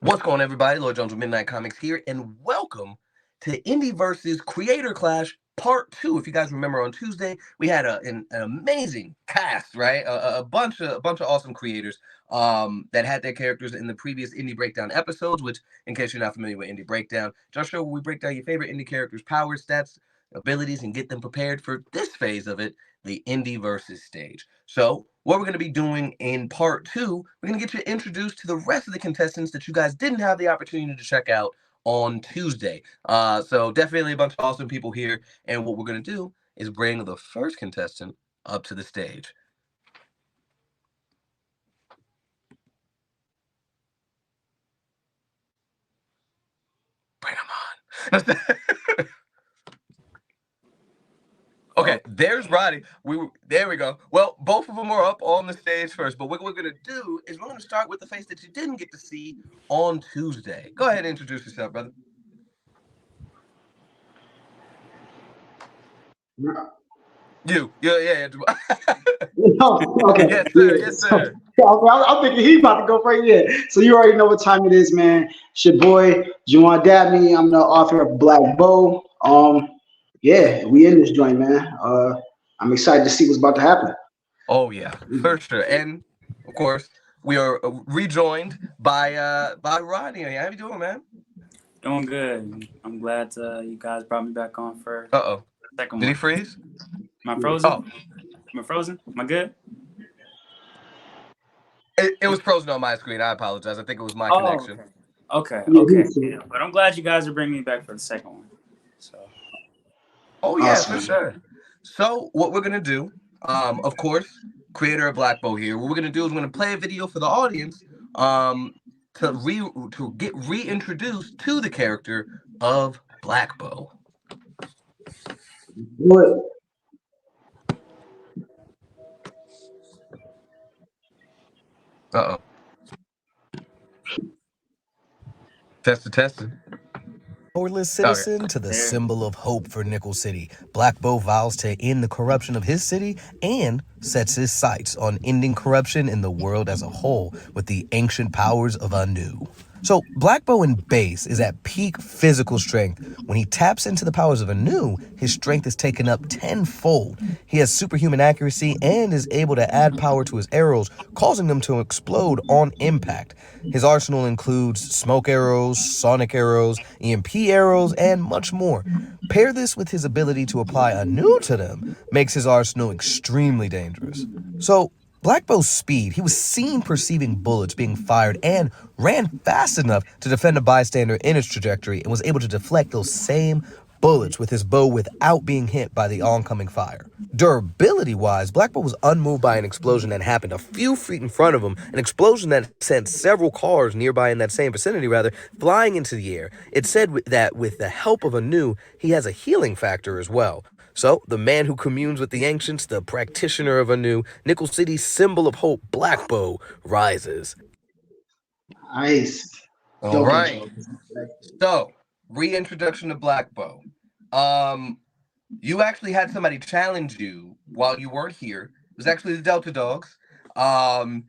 What's going on, everybody? Lord Jones with Midnightcomics here, and welcome to Indie versus Creator Clash Part 2. If you guys remember, on Tuesday we had an amazing cast, right? A bunch of awesome creators that had their characters in the previous Indie Breakdown episodes. Which, in case you're not familiar with Indie Breakdown, just show where we break down your favorite indie characters' powers, stats, abilities, and get them prepared for this phase of it, the Indie versus stage. So what we're going to be doing in part 2, we're going to get you introduced to the rest of the contestants that you guys didn't have the opportunity to check out on Tuesday. So definitely a bunch of awesome people here. And what we're going to do is bring the first contestant up to the stage. Bring him on. Okay, there's Roddy. There we go. Well, both of them are up on the stage first, but what we're going to do is we're going to start with the face that you didn't get to see on Tuesday. Go ahead and introduce yourself, brother. Yeah. Okay. Yes, sir. Yes, sir. I'm thinking he's about to go right here. So you already know what time it is, man. It's your boy, Juwan Dabney. I'm the author of Black Bow. Yeah, we in this joint, man. I'm excited to see what's about to happen. Oh yeah, for sure. And of course, we are rejoined by Rodney. How you doing, man? Doing good. I'm glad you guys brought me back on for the second Did one. he freeze? Am I frozen? Oh. Am I frozen? Am I good? It was frozen on my screen. I apologize. I think it was my connection. Okay. Yeah, but I'm glad you guys are bringing me back for the second one. So. Oh yeah, awesome. For sure. So what we're gonna do, of course, creator of Black Bow here. What we're gonna do is we're gonna play a video for the audience, to get reintroduced to the character of Black Bow. What? Testing. Powerless citizen to the symbol of hope for Nickel City, Black Bow vows to end the corruption of his city and sets his sights on ending corruption in the world as a whole with the ancient powers of Anu. So Black Bow in base is at peak physical strength. When he taps into the powers of Anu, his strength is taken up tenfold. He has superhuman accuracy and is able to add power to his arrows, causing them to explode on impact. His arsenal includes smoke arrows, sonic arrows, EMP arrows, and much more. Pair this with his ability to apply Anu to them, makes his arsenal extremely dangerous. So Black Bow's speed, he was seen perceiving bullets being fired and ran fast enough to defend a bystander in his trajectory and was able to deflect those same bullets with his bow without being hit by the oncoming fire. Durability-wise, Black Bow was unmoved by an explosion that happened a few feet in front of him, an explosion that sent several cars nearby in that same vicinity, flying into the air. It said that with the help of Anu, he has a healing factor as well. So, the man who communes with the ancients, the practitioner of Anu, Nickel City's symbol of hope, Black Bow, rises. Nice. All right. So, reintroduction to Black Bow. You actually had somebody challenge you while you weren't here. It was actually the Delta Dogs. Vaughn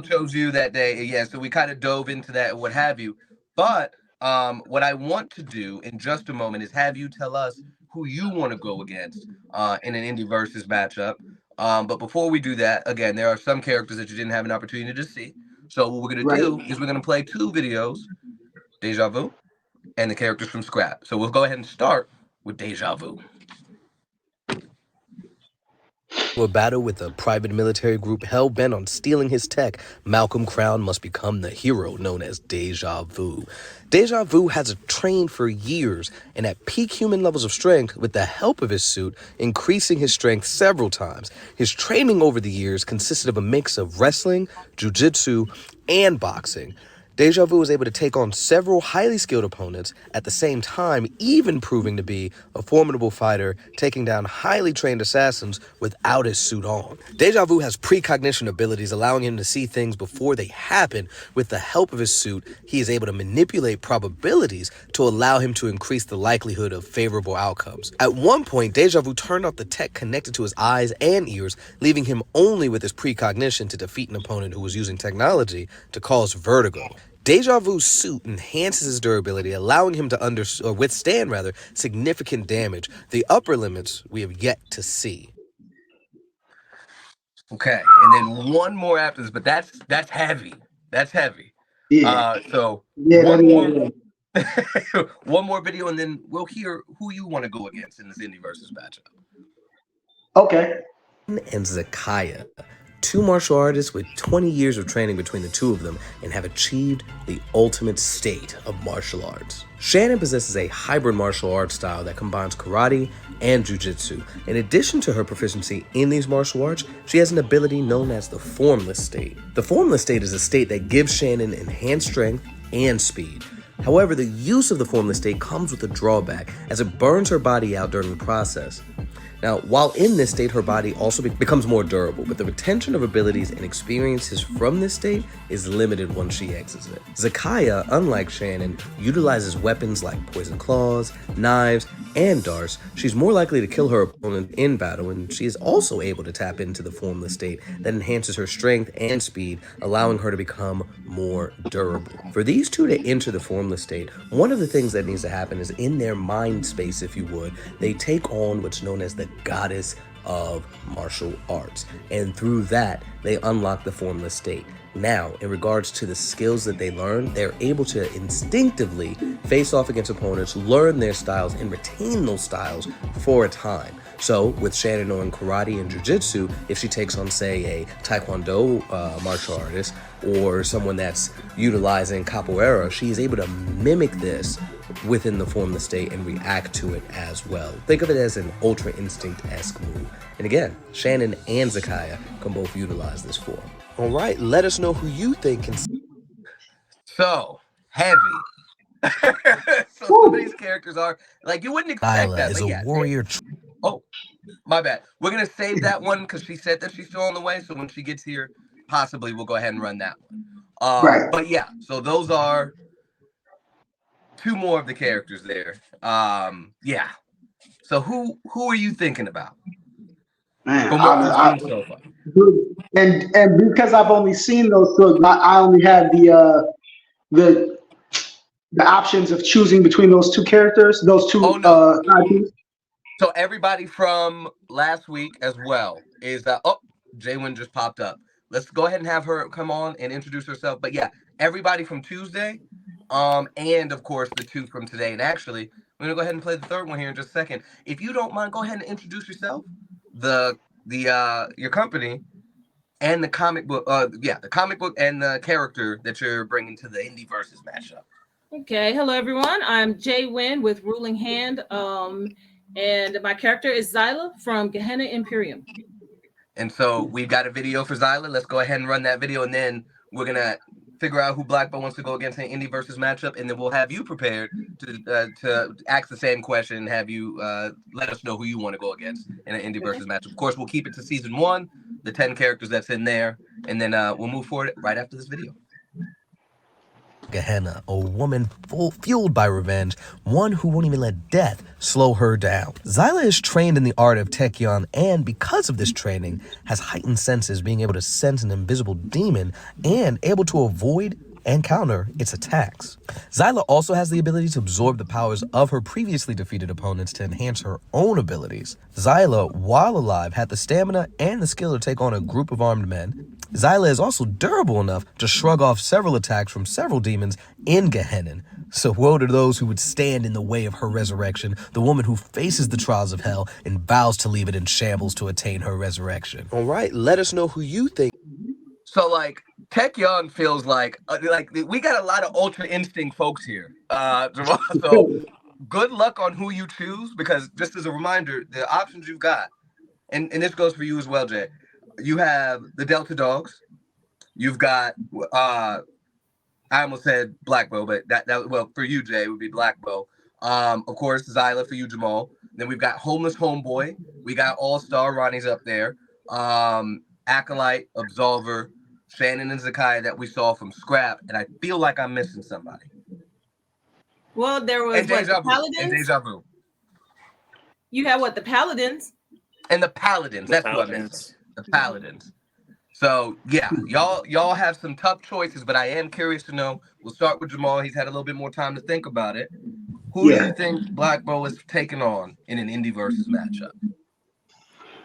chose you that day. Yeah, so we kind of dove into that and what have you. But what I want to do in just a moment is have you tell us who you want to go against in an Indie versus matchup. But before we do that, again, there are some characters that you didn't have an opportunity to see. So what we're going to do is we're going to play two videos, Deja Vu and the characters from Scrap. So we'll go ahead and start with Deja Vu. A battle with a private military group hell-bent on stealing his tech, Malcolm Crown must become the hero known as Deja Vu. Deja Vu has trained for years and at peak human levels of strength with the help of his suit, increasing his strength several times. His training over the years consisted of a mix of wrestling, jiu-jitsu, and boxing. Deja Vu was able to take on several highly skilled opponents at the same time, even proving to be a formidable fighter, taking down highly trained assassins without his suit on. Deja Vu has precognition abilities, allowing him to see things before they happen. With the help of his suit, he is able to manipulate probabilities to allow him to increase the likelihood of favorable outcomes. At one point, Deja Vu turned off the tech connected to his eyes and ears, leaving him only with his precognition to defeat an opponent who was using technology to cause vertigo. Deja Vu's suit enhances his durability, allowing him to withstand significant damage. The upper limits we have yet to see. Okay, and then one more after this, but that's heavy. That's heavy. Yeah. So Yeah, one more, yeah. one more video, and then we'll hear who you want to go against in this indie versus matchup. Okay. And Zakaya, two martial artists with 20 years of training between the two of them and have achieved the ultimate state of martial arts. Shannon possesses a hybrid martial arts style that combines karate and jiu-jitsu. In addition to her proficiency in these martial arts, she has an ability known as the formless state. The formless state is a state that gives Shannon enhanced strength and speed. However, the use of the formless state comes with a drawback, as it burns her body out during the process. Now, while in this state, her body also becomes more durable, but the retention of abilities and experiences from this state is limited once she exits it. Zakaya, unlike Shannon, utilizes weapons like poison claws, knives, and darts. She's more likely to kill her opponent in battle, and she is also able to tap into the formless state that enhances her strength and speed, allowing her to become more durable. For these two to enter the formless state, one of the things that needs to happen is in their mind space, if you would, they take on what's known as the goddess of martial arts, and through that they unlock the formless state. Now, in regards to the skills that they learn, they're able to instinctively face off against opponents, learn their styles, and retain those styles for a time. So, with Shannon knowing karate and jiu-jitsu, if she takes on, say, a taekwondo martial artist, or someone that's utilizing capoeira, she is able to mimic this within the formless state and react to it as well. Think of it as an Ultra Instinct-esque move. And again, Shannon and Zakaya can both utilize this form. All right, let us know who you think can. So heavy. So some of these characters are like you wouldn't expect that. Is but a yeah, warrior. Oh, my bad. We're gonna save that one because she said that she's still on the way. So when she gets here, possibly we'll go ahead and run that one. Right. But yeah, so those are two more of the characters there. Yeah. So who are you thinking about? Man, From what you've seen so far. and because I've only seen those, so I only have the options of choosing between those two characters, those two. Oh no. IPs. So everybody from last week as well is Jaywin just popped up. Let's go ahead and have her come on and introduce herself. But yeah, everybody from Tuesday, and of course the two from today. And actually, we're gonna go ahead and play the third one here in just a second. If you don't mind, go ahead and introduce yourself, your company, and the comic book. The comic book and the character that you're bringing to the Indie Versus matchup. Okay, hello everyone. I'm Jaywin with Ruling Hand, and my character is Zyla from Gehenna Imperium. And so we've got a video for Zyla. Let's go ahead and run that video, and then we're gonna figure out who Black Bow wants to go against an Indie versus matchup, and then we'll have you prepared to ask the same question and have you let us know who you want to go against in an Indie versus matchup. Of course, we'll keep it to season 1, the 10 characters that's in there, and then we'll move forward right after this video. Gehenna, a woman fueled by revenge, one who won't even let death slow her down. Zyla is trained in the art of Tekyon, and because of this training, has heightened senses, being able to sense an invisible demon and able to avoid and counter its attacks. Zyla also has the ability to absorb the powers of her previously defeated opponents to enhance her own abilities. Zyla, while alive, had the stamina and the skill to take on a group of armed men. Zyla is also durable enough to shrug off several attacks from several demons in Gehenna. So woe to those who would stand in the way of her resurrection, the woman who faces the trials of hell and vows to leave it in shambles to attain her resurrection. All right, let us know who you think. So like Tekyon feels like we got a lot of Ultra Instinct folks here. Jamal, so good luck on who you choose, because just as a reminder, the options you've got, and this goes for you as well, Jay. You have the Delta Dogs. You've got I almost said Black Bow, but that well for you, Jay, would be Black Bow. Of course, Zyla for you, Jamal. Then we've got Homeless Homeboy. We got All Star Ronnie's up there. Akolyte, Absolver, Shannon and Zakaya that we saw from Scrap, and I feel like I'm missing somebody. Well, there was the Paladins. And Deja Vu. You have the Paladins. And the Paladins. That's what I missed. The Paladins. So yeah, y'all have some tough choices, but I am curious to know. We'll start with Jamal. He's had a little bit more time to think about it. Who do Yeah, you think Black Bo is taking on in an indie versus matchup?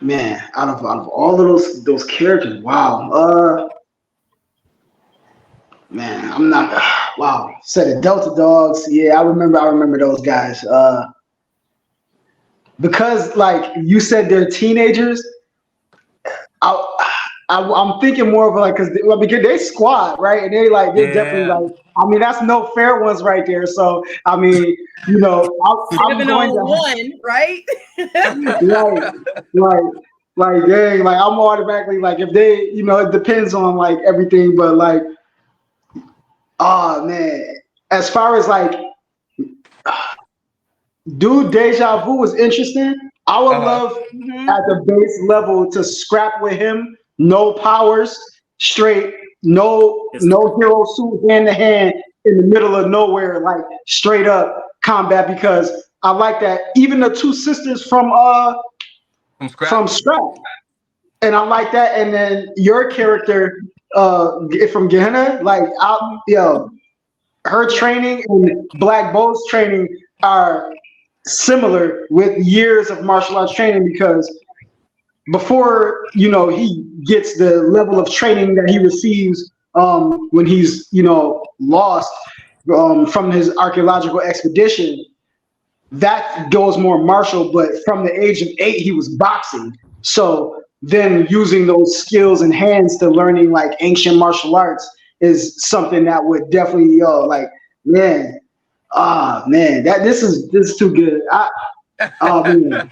man. Out of all of those characters, wow. Man, I'm not. Wow. Said the Delta Dogs. Yeah, I remember those guys. Because like you said, they're teenagers. I'm thinking more of like because they squad right, and they're definitely Yeah. like. I mean, that's no fair ones right there. So I mean, I'm going to 701, right? like dang, like I'm automatically like if they it depends on like everything, but like oh man, as far as like dude, Deja Vu was interesting. I would love Mhm. at the base level to scrap with him. No powers, straight, no hero suit hand to hand in the middle of nowhere, like straight up combat. Because I like that. Even the two sisters from Scrap, and I like that. And then your character from Gehenna, like her training and Black Bow's training are similar with years of martial arts training because before he gets the level of training that he receives when he's lost from his archaeological expedition, that goes more martial. But from the age of 8 he was boxing, so then using those skills and hands to learning like ancient martial arts is something that would definitely like man man, that this is too good. Oh man,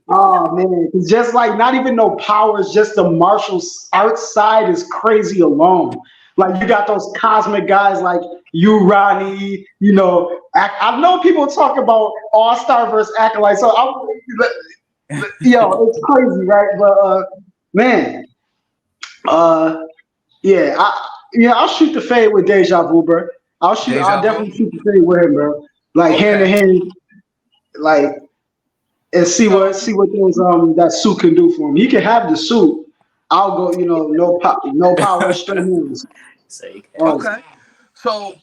oh man, it's just like not even no powers, just the martial arts side is crazy alone. Like you got those cosmic guys like you, Ronnie. I know people talk about All Star versus Akolyte, so it's crazy, right? But man, yeah, I'll shoot the fade with Deja Vu, bro. I'll Deja definitely Vu? shoot the fade with him, bro. Like hand to Okay. hand, like and see So what those that suit can do for him. He can have the suit. I'll go, no power, straight hands. Oh, okay. So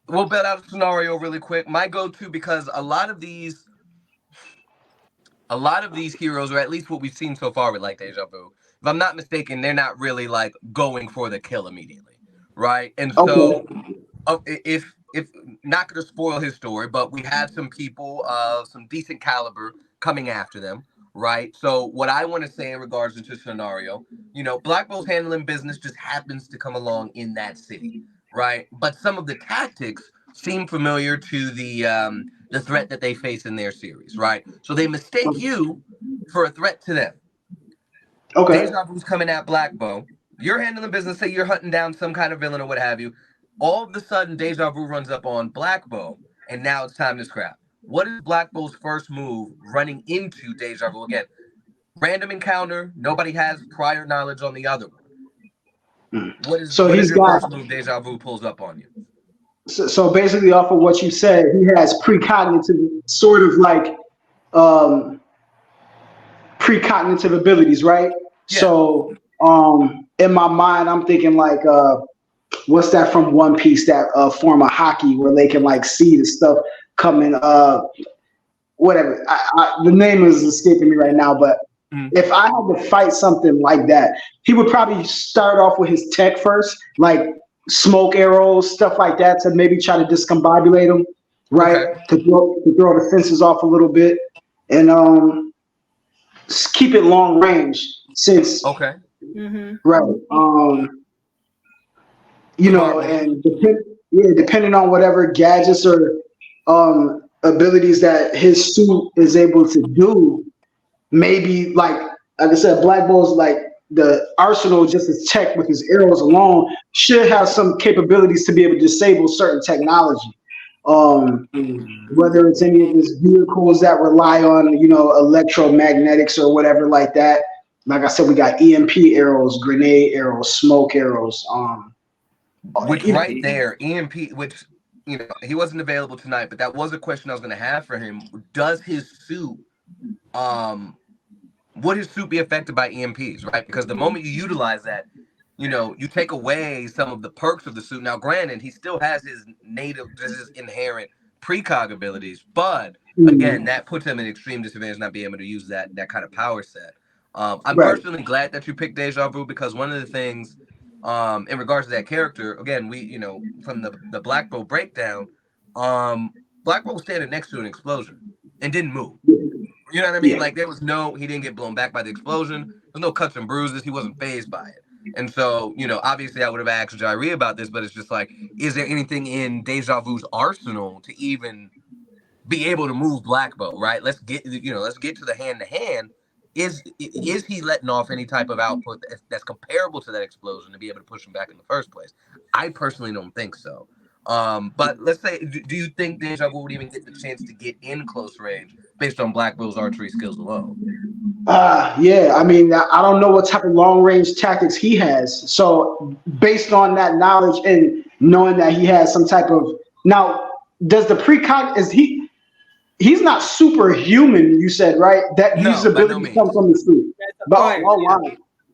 we'll bet out a scenario really quick. My go-to, because a lot of these heroes, or at least what we've seen so far with like Deja Vu, if I'm not mistaken, they're not really like going for the kill immediately, right? And so okay. if not going to spoil his story, but we have some people of some decent caliber coming after them, right? So what I want to say in regards to this scenario, Black Bull's handling business just happens to come along in that city, right? But some of the tactics seem familiar to the threat that they face in their series, right? So they mistake you for a threat to them. Okay. Deja Vu's coming at Black Bow. You're handling business, say you're hunting down some kind of villain or what have you. All of a sudden, Deja Vu runs up on Black Bow, and now it's time to scrap. What is Black Bow's first move running into Deja Vu? Again, random encounter, nobody has prior knowledge on the other one. So What is he's your got first move Deja Vu pulls up on you? so basically off of what you said, he has precognitive sort of like um precognitive abilities, right? Yeah. So in my mind I'm thinking like what's that from One Piece, that form of hockey where they can like see the stuff coming whatever. The name is escaping me right now, but if I had to fight something like that, he would probably start off with his tech first, like smoke arrows, stuff like that, to maybe try to discombobulate them, right? Okay. To throw the fences off a little bit, and keep it long range since Okay. right. Smart move. And depending on whatever gadgets or abilities that his suit is able to do, maybe like I said, Black Bull's like the arsenal, just his tech with his arrows alone should have some capabilities to be able to disable certain technology. Whether it's any of his vehicles that rely on electromagnetics or whatever like that. Like I said, we got EMP arrows, grenade arrows, smoke arrows. Which right there, EMP, which he wasn't available tonight, but that was a question I was going to have for him. Does his suit would his suit be affected by EMPs, right? Because the moment you utilize that, you take away some of the perks of the suit. Now, granted, he still has his his inherent precog abilities, but again, that puts him in extreme disadvantage not being able to use that kind of power set. I'm Right. personally glad that you picked Deja Vu because one of the things, in regards to that character, again, we, from the Black Bolt breakdown, Black Bolt was standing next to an explosion and didn't move. You know what I mean? Yeah. Like he didn't get blown back by the explosion. There's no cuts and bruises. He wasn't phased by it. And so, obviously I would have asked Jairi about this, but it's just like, is there anything in Deja Vu's arsenal to even be able to move Black Bolt, right? Let's get to the hand to hand. Is he letting off any type of output that's comparable to that explosion to be able to push him back in the first place? I personally don't think so. But let's say, do you think Deja Vu would even get the chance to get in close range based on Black Bolt's archery skills alone? Yeah, I mean, I don't know what type of long range tactics he has. So based on that knowledge and knowing that he has some type of, now, does the precog, he's not superhuman, you said, right? That No, his by no ability means. comes from the suit. But wow.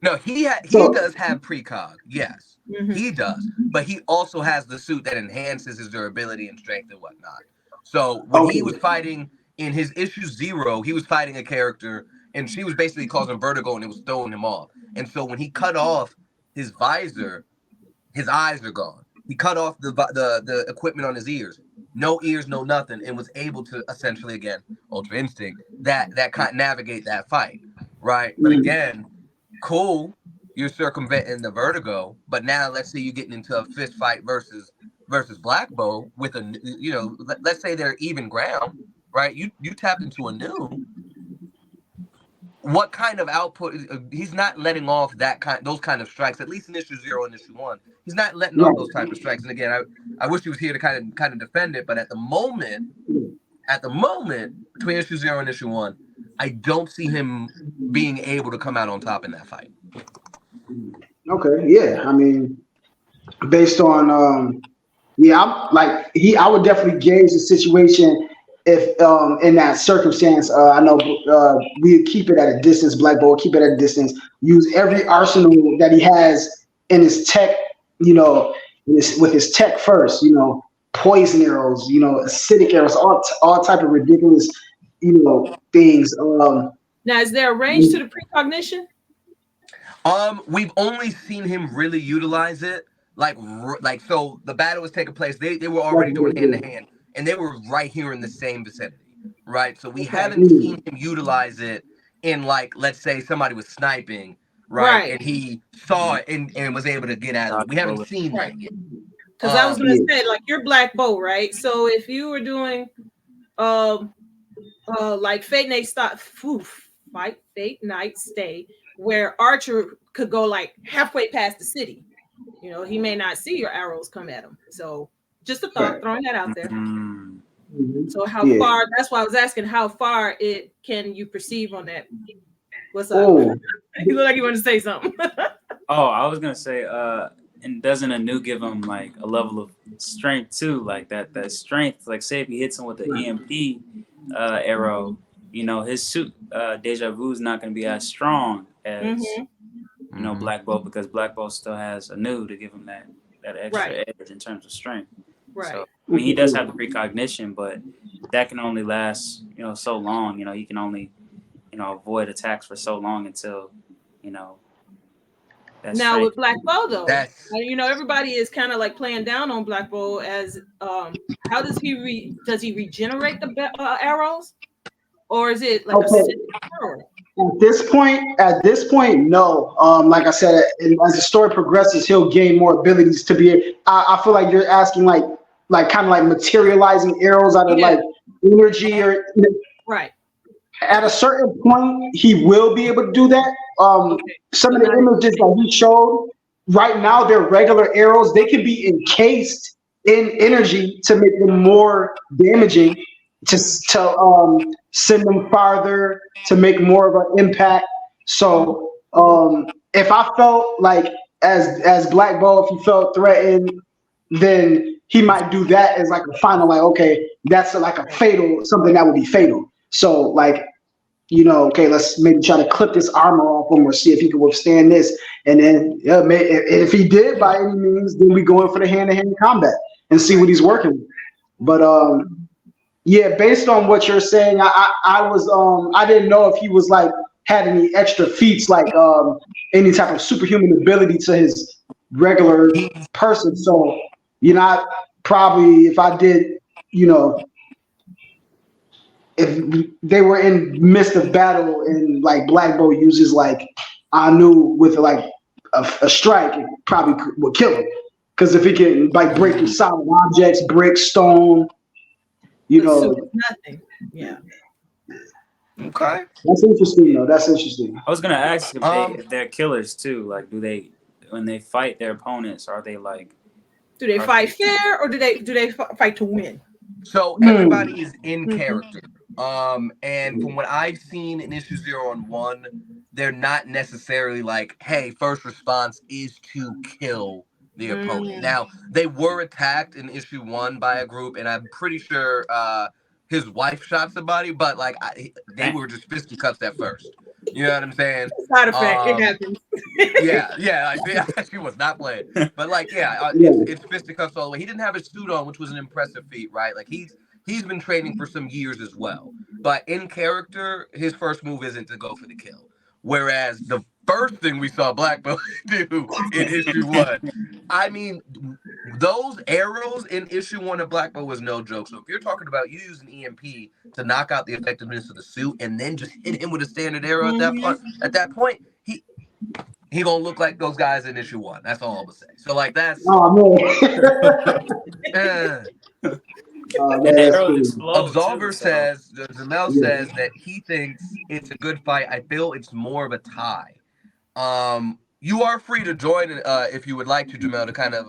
No, he So- does have precog, yes. He does, but he also has the suit that enhances his durability and strength and whatnot. So when he was fighting in his issue 0, he was fighting a character, and she was basically causing vertigo, and it was throwing him off. And so when he cut off his visor, his eyes are gone. He cut off the equipment on his ears, no ears, no nothing, and was able to essentially, again, Ultra Instinct, that navigate that fight, right? But again, cool. You're circumventing the vertigo, but now let's say you're getting into a fist fight versus Black Bolt with let's say they're even ground, right? You tapped into a new. What kind of output? He's not letting off those kind of strikes. At least in issue 0 and issue 1, he's not letting off those type of strikes. And again, I wish he was here to kind of defend it, but at the moment, between issue 0 and issue 1, I don't see him being able to come out on top in that fight. Okay, yeah. I mean, based on I would definitely gauge the situation if in that circumstance. I know we keep it at a distance. Black Bolt keep it at a distance. Use every arsenal that he has in his tech. With his tech first. Poison arrows. Acidic arrows. All type of ridiculous. Things. Now, is there a range to the precognition? We've only seen him really utilize it, so the battle was taking place. They were already doing hand to hand, and they were right here in the same vicinity, right? So we haven't seen him utilize it in, let's say somebody was sniping, right? And he saw it and was able to get at it. We haven't seen that yet. Because I was gonna say, you're Black Bolt, right? So if you were doing Fate Night Stay, where Archer could go halfway past the city, he may not see your arrows come at him. So just a thought, throwing that out there. So how far? That's why I was asking, how far can you perceive on that? What's up? You look like you want to say something. I was gonna say, and doesn't a new give him a level of strength too? That strength, say if he hits him with the EMP arrow, his suit Deja Vu is not going to be as strong as Black Bolt, because Black Bolt still has a new to give him that extra edge in terms of strength. Right. So, he does have the precognition, but that can only last so long. He can only avoid attacks for so long until that's now straight. with Black Bolt though, everybody is kind of playing down on Black Bolt as how does he regenerate the arrows? Or is it At this point, no. Like I said, as the story progresses, he'll gain more abilities to be. I feel like you're asking kind of materializing arrows out of energy or right. At a certain point, he will be able to do that. Some of the images that he showed right now, they're regular arrows. They can be encased in energy to make them more damaging. To send them farther, to make more of an impact. So if I felt as Black Bolt, if he felt threatened, then he might do that as a final, okay, that's a fatal, something that would be fatal. So okay, let's maybe try to clip this armor off him or see if he can withstand this. And then if he did by any means, then we go in for the hand-to-hand combat and see what he's working with. But yeah, based on what you're saying, I was I didn't know if he was like had any extra feats like any type of superhuman ability to his regular person. So I probably if I did, if they were in midst of battle and like Black Bolt uses like Anu with like a strike, it probably would kill him. Because if he can like break through solid objects, brick, stone, nothing. Yeah. Okay. That's interesting though. That's interesting. I was gonna ask if they're killers too. Like, do they when they fight their opponents, are they like? Do they fight fair or do they fight to win? So everybody is in character. And from what I've seen in issue 0 and 1, they're not necessarily like, hey, first response is to kill the opponent. Now, they were attacked in issue 1 by a group, and I'm pretty sure his wife shot somebody, but like they were just fisticuffs at first. You know what I'm saying? Side effect, it happens. yeah, she was not playing. But like, it's fisticuffs all the way. He didn't have his suit on, which was an impressive feat, right? Like he's been training for some years as well. But in character, his first move isn't to go for the kill. Whereas the first thing we saw Black Bolt do in issue 1, I mean, those arrows in issue 1 of Black Bolt was no joke. So if you're talking about you using EMP to knock out the effectiveness of the suit and then just hit him with a standard arrow at that point, he gonna look like those guys in issue 1. That's all I'm gonna say. So like that's Absolver says, Jamel says that he thinks it's a good fight. I feel it's more of a tie. You are free to join if you would like to, Jamel, to kind of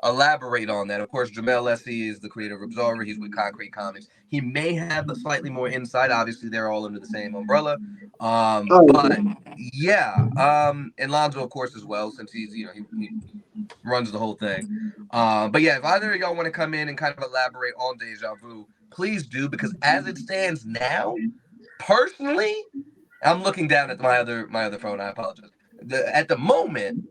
elaborate on that. Of course, Jamel Leslie is the creator of Absolver. He's with Concrete Comics. He may have a slightly more insight. Obviously, they're all under the same umbrella. But yeah, and Lonzo, of course, as well, since he's he runs the whole thing. But yeah, if either of y'all want to come in and kind of elaborate on Deja Vu, please do, because as it stands now, personally, I'm looking down at my other phone. I apologize. At the moment,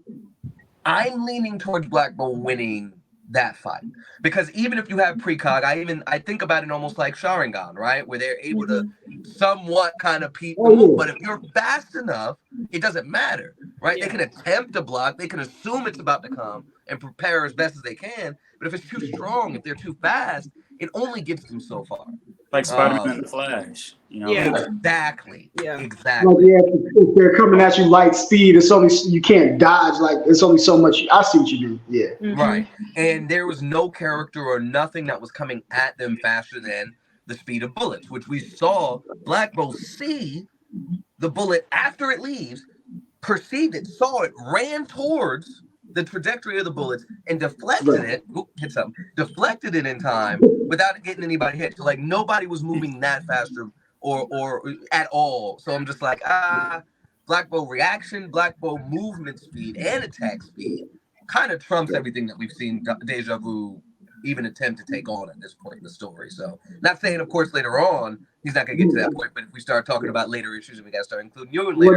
I'm leaning towards Black Bolt winning that fight, because even if you have precog, I think about it almost like Sharingan, right, where they're able to somewhat kind of peep the move. But if you're fast enough, it doesn't matter, right? They can attempt to block, they can assume it's about to come and prepare as best as they can. But if it's too strong, if they're too fast, it only gets them so far. Like Spider-Man and the Flash, Exactly. Like, if they're coming at you light speed, it's only you can't dodge. Like it's only so much. I see what you mean. Right. And there was no character or nothing that was coming at them faster than the speed of bullets, which we saw Black Bolt see the bullet after it leaves, perceived it, saw it, ran towards the trajectory of the bullets and deflected it. Deflected it in time without getting anybody hit. So like nobody was moving that faster or at all. So I'm just like, Black Bolt reaction, Black Bolt movement speed and attack speed kind of trumps everything that we've seen Deja Vu even attempt to take on at this point in the story. So not saying, of course, later on he's not gonna get to that point, but if we start talking about later issues and we gotta start including you in later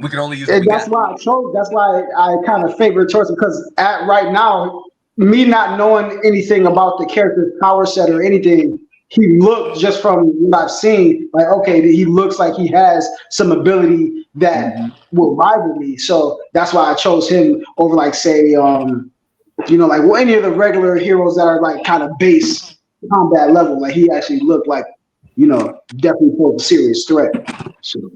we can only use. That's why I chose. That's why I kind of favor choice, because right now, me not knowing anything about the character's power set or anything, he looked, just from what I've seen, like, okay, he looks like he has some ability that will rival me. So that's why I chose him over, like, say, like any of the regular heroes that are like kind of base combat level. Like he actually looked like, definitely pose a serious threat. So.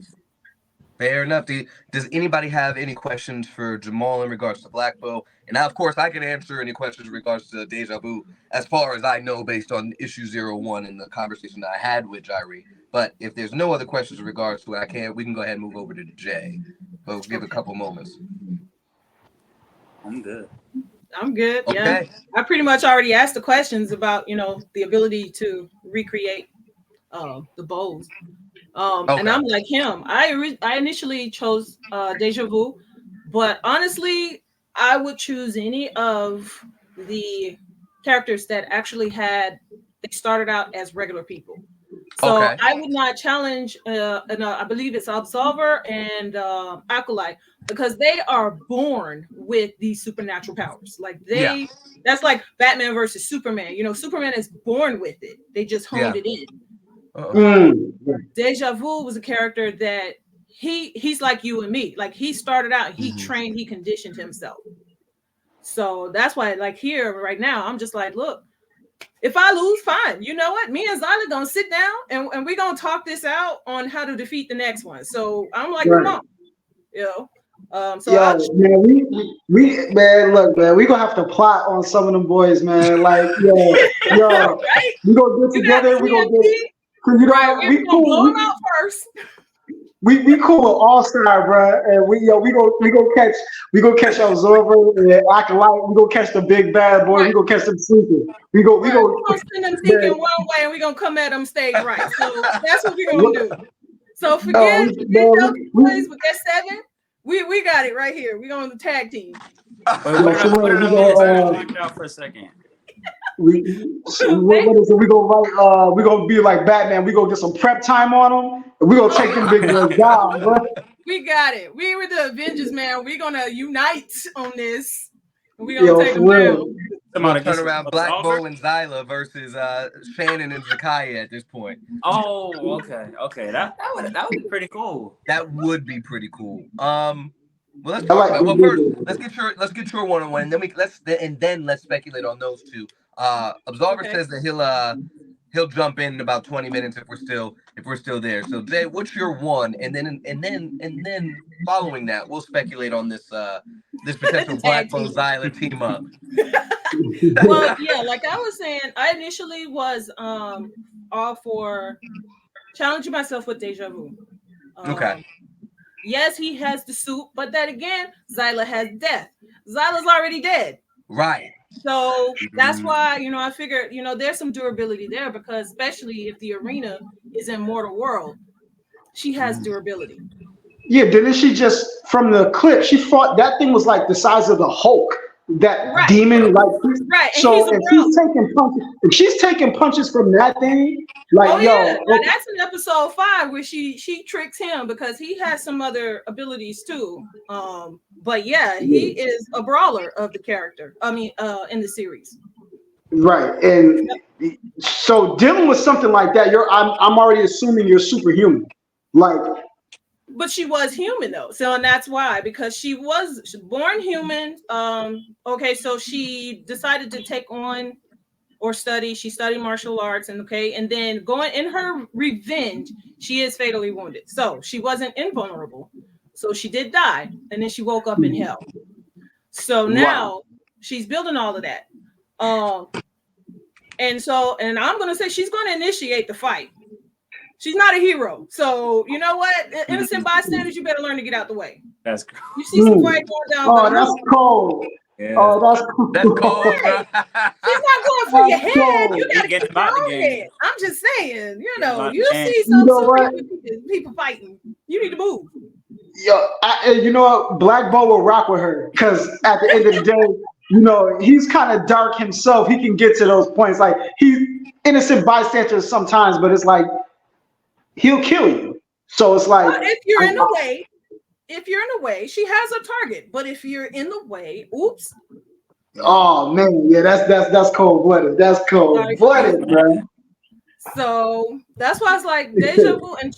Fair enough. Does anybody have any questions for Jamal in regards to Black Bolt? And now, of course, I can answer any questions in regards to Deja Vu as far as I know based on issue 01 and the conversation that I had with Jairi. But if there's no other questions in regards to it, we can go ahead and move over to Jay. But we'll give a couple moments. I'm good. Okay. Yeah. I pretty much already asked the questions about, the ability to recreate the bows. And I'm like him. I initially chose Deja Vu, but honestly, I would choose any of the characters that actually they started out as regular people. So Okay. I would not challenge, I believe it's Absolver and Akolyte, because they are born with these supernatural powers. Like that's like Batman versus Superman. You know, Superman is born with it. They just honed it in. Deja Vu was a character that he's like you and me. Like he started out, he trained, he conditioned himself. So that's why, like here right now, I'm just like, look, if I lose, fine. You know what? Me and Zyla gonna sit down and we're gonna talk this out on how to defeat the next one. So I'm like, come on, you know. Man, man, look, man, we gonna have to plot on some of them boys, man. Like, right? we gonna get together. We gonna get, you know, right, we cool. Blow them out first. We cool with All Star, bro, and we gonna catch Absorber and Akolyte. We gonna catch the big bad boy. We gonna catch them sleeping. We gonna send them thinking one way, and we gonna come at them stage right. So that's what we gonna do. So forget boys with that 7. We got it right here. We gonna tag team. Wait, what are the minutes? I gotta black out for a second. What is it? We gonna be like Batman. We gonna get some prep time on them. And we gonna take them big boys down, bro. We got it. We were the Avengers, man. We're gonna unite on this. And we gonna take them down. Turn around Black Bow and Zyla versus Shannon and Zakaya at this point. Oh, okay. That would be pretty cool. That would be pretty cool. Well, let's talk about. Well, first, let's get your one-on-one, and then let's speculate on those two. Absolver says that he'll jump in about 20 minutes if we're still there. So Jay, what's your one? And then following that, we'll speculate on this potential Black Bow Zyla team up. Well, yeah, like I was saying, I initially was all for challenging myself with Deja Vu. Okay. Yes, he has the suit, but then again, Zyla has death. Zyla's already dead. Right. So that's why, I figured, there's some durability there, because especially if the arena is in Mortal World, she has durability. Yeah, didn't she just, from the clip, she fought, that thing was like the size of the Hulk. That demon, like, so if she's taking punches from that thing, like, now that's in episode 5 where she tricks him, because he has some other abilities too. But yeah, he is a brawler of the character. I mean, in the series. Right, and so dealing with something like that, I'm already assuming you're superhuman, like. But she was human though, and that's why, because she was born human. Okay, so she decided to take on or study. She studied martial arts, and then going in her revenge, she is fatally wounded. So she wasn't invulnerable. So she did die, and then she woke up in hell. So now she's building all of that. And I'm gonna say she's gonna initiate the fight. She's not a hero. So, you know what? Innocent bystanders, you better learn to get out the way. That's cool. You see some fight going down. Oh, that's cold. Yeah. Oh, that's cool. That's cold. She's not going for your head. You got to get your own head. I'm just saying, you see some people fighting. You need to move. Yo, you know what? Black Bow will rock with her, because at the end of the day, he's kind of dark himself. He can get to those points. Like, he's innocent bystander sometimes, but it's like, he'll kill you. So it's like, if you're in the way, she has a target. But if you're in the way, oops. Oh man, yeah, that's cold blooded. That's cold blooded, man. So that's why it's like Deja Vu, and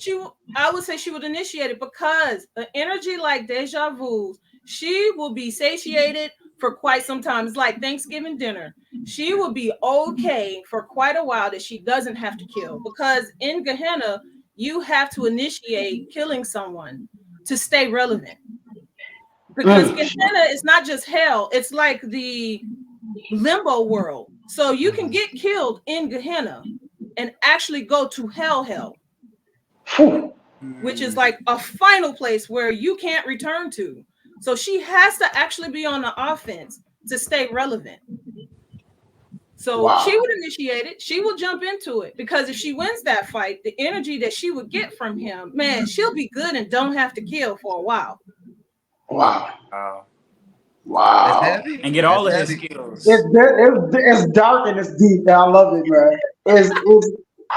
I would say she would initiate it, because an energy like Deja Vu, she will be satiated for quite some time. It's like Thanksgiving dinner. She will be okay for quite a while that she doesn't have to kill, because in Gehenna, you have to initiate killing someone to stay relevant. Because Gehenna is not just hell, it's like the limbo world. So you can get killed in Gehenna and actually go to hell, which is like a final place where you can't return to. So she has to actually be on the offense to stay relevant. So she would initiate it. She will jump into it, because if she wins that fight, the energy that she would get from him, man, she'll be good and don't have to kill for a while. Wow. And get all of his skills. It's dark and it's deep. I love it, man.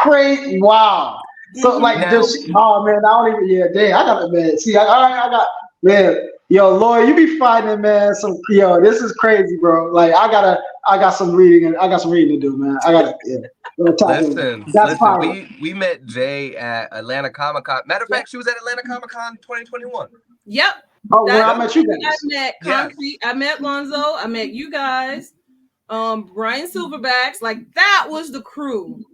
crazy. Wow. So like Now, this. Oh man, I don't even. Yeah, damn. I got it, man. See, I got man. Yo, Lloyd, you be finding man some. Yo, this is crazy, bro. Like I got some reading. I got some reading to do, man. I got to. Yeah. That's listen. fine. We met Jay at Atlanta Comic Con. Matter of fact, she was at Atlanta Comic Con 2021. Yep. Oh, where I met you I guys. met Concrete. I met Lonzo. I met you guys. Brian Silverbacks. Like that was the crew.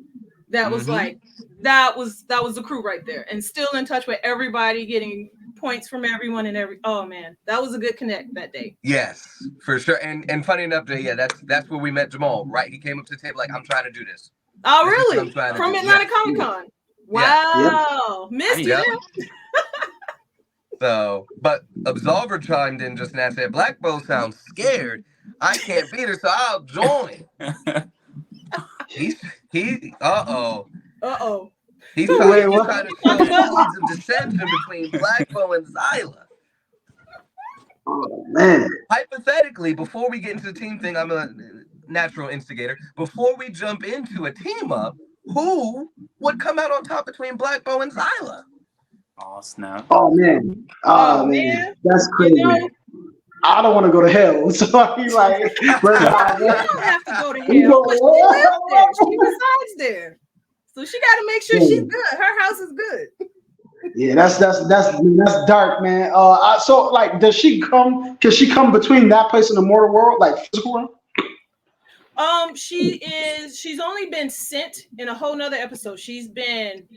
That was like that was the crew right there. And still in touch with everybody, getting points from everyone and oh man, that was a good connect that day. Yes, for sure. And funny enough, yeah, that's where we met Jamal. Right, he came up to the table like, I'm trying to do this. Oh really? From Atlanta Comic Con. Wow, missed it. So, but Absolver chimed in just now and said, Black Bow sounds scared. I can't beat her, so I'll join. He's uh-oh. He's trying to show seeds of dissension between Black Bow and Zyla. Oh man. Hypothetically, before we get into the team thing, I'm a natural instigator. Before we jump into a team up, who would come out on top between Black Bow and Zyla? Oh snap! Oh man! Oh man! That's crazy. You know, I don't want to go to hell, so I like. You don't have to go to hell. But she lives there. She resides there, so she got to make sure she's good. Her house is good. Yeah, that's dark, man. So like, does she come? Can she come between that place and the mortal world, like physical realm? She's only been sent in a whole nother episode. She's been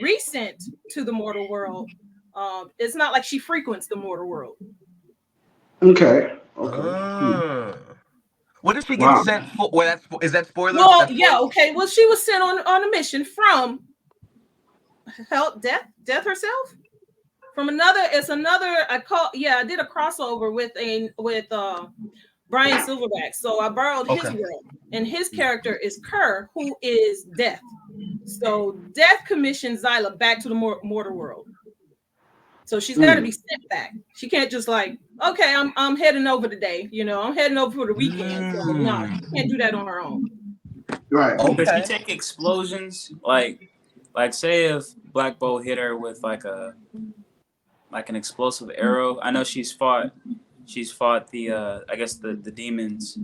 resent to the mortal world. It's not like she frequents the mortal world. Okay. What did she get sent for? Well, is that spoiler? Well, yeah, okay. Well, she was sent on a mission from death herself. From another, I did a crossover with Brian Silverback. So I borrowed his world, and his character is Kerr, who is Death. So Death commissioned Zyla back to the mortal world. So she's got to be sent back. She can't just like, okay, I'm heading over today. You know, I'm heading over for the weekend. So no, she can't do that on her own. Right. Okay. Does she take explosions? Like say if Black Bow hit her with like an explosive arrow. I know she's fought the I guess the demons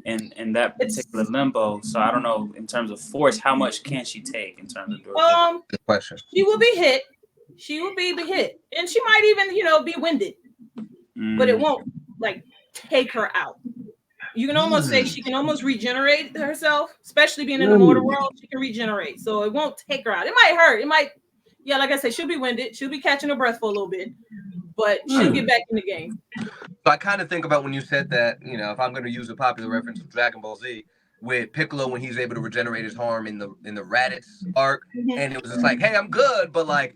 in that particular limbo. So I don't know in terms of force, how much can she take in terms of good question. She will be hit. She will be hit. And she might even, be winded. But it won't like take her out. You can almost say she can almost regenerate herself, especially being in the mortal world, she can regenerate. So it won't take her out. It might hurt. It might, like I said, she'll be winded. She'll be catching her breath for a little bit. But she'll get back in the game. So I kind of think about when you said that, if I'm going to use a popular reference of Dragon Ball Z with Piccolo when he's able to regenerate his arm in the Raditz arc, and it was just like, hey, I'm good, but like,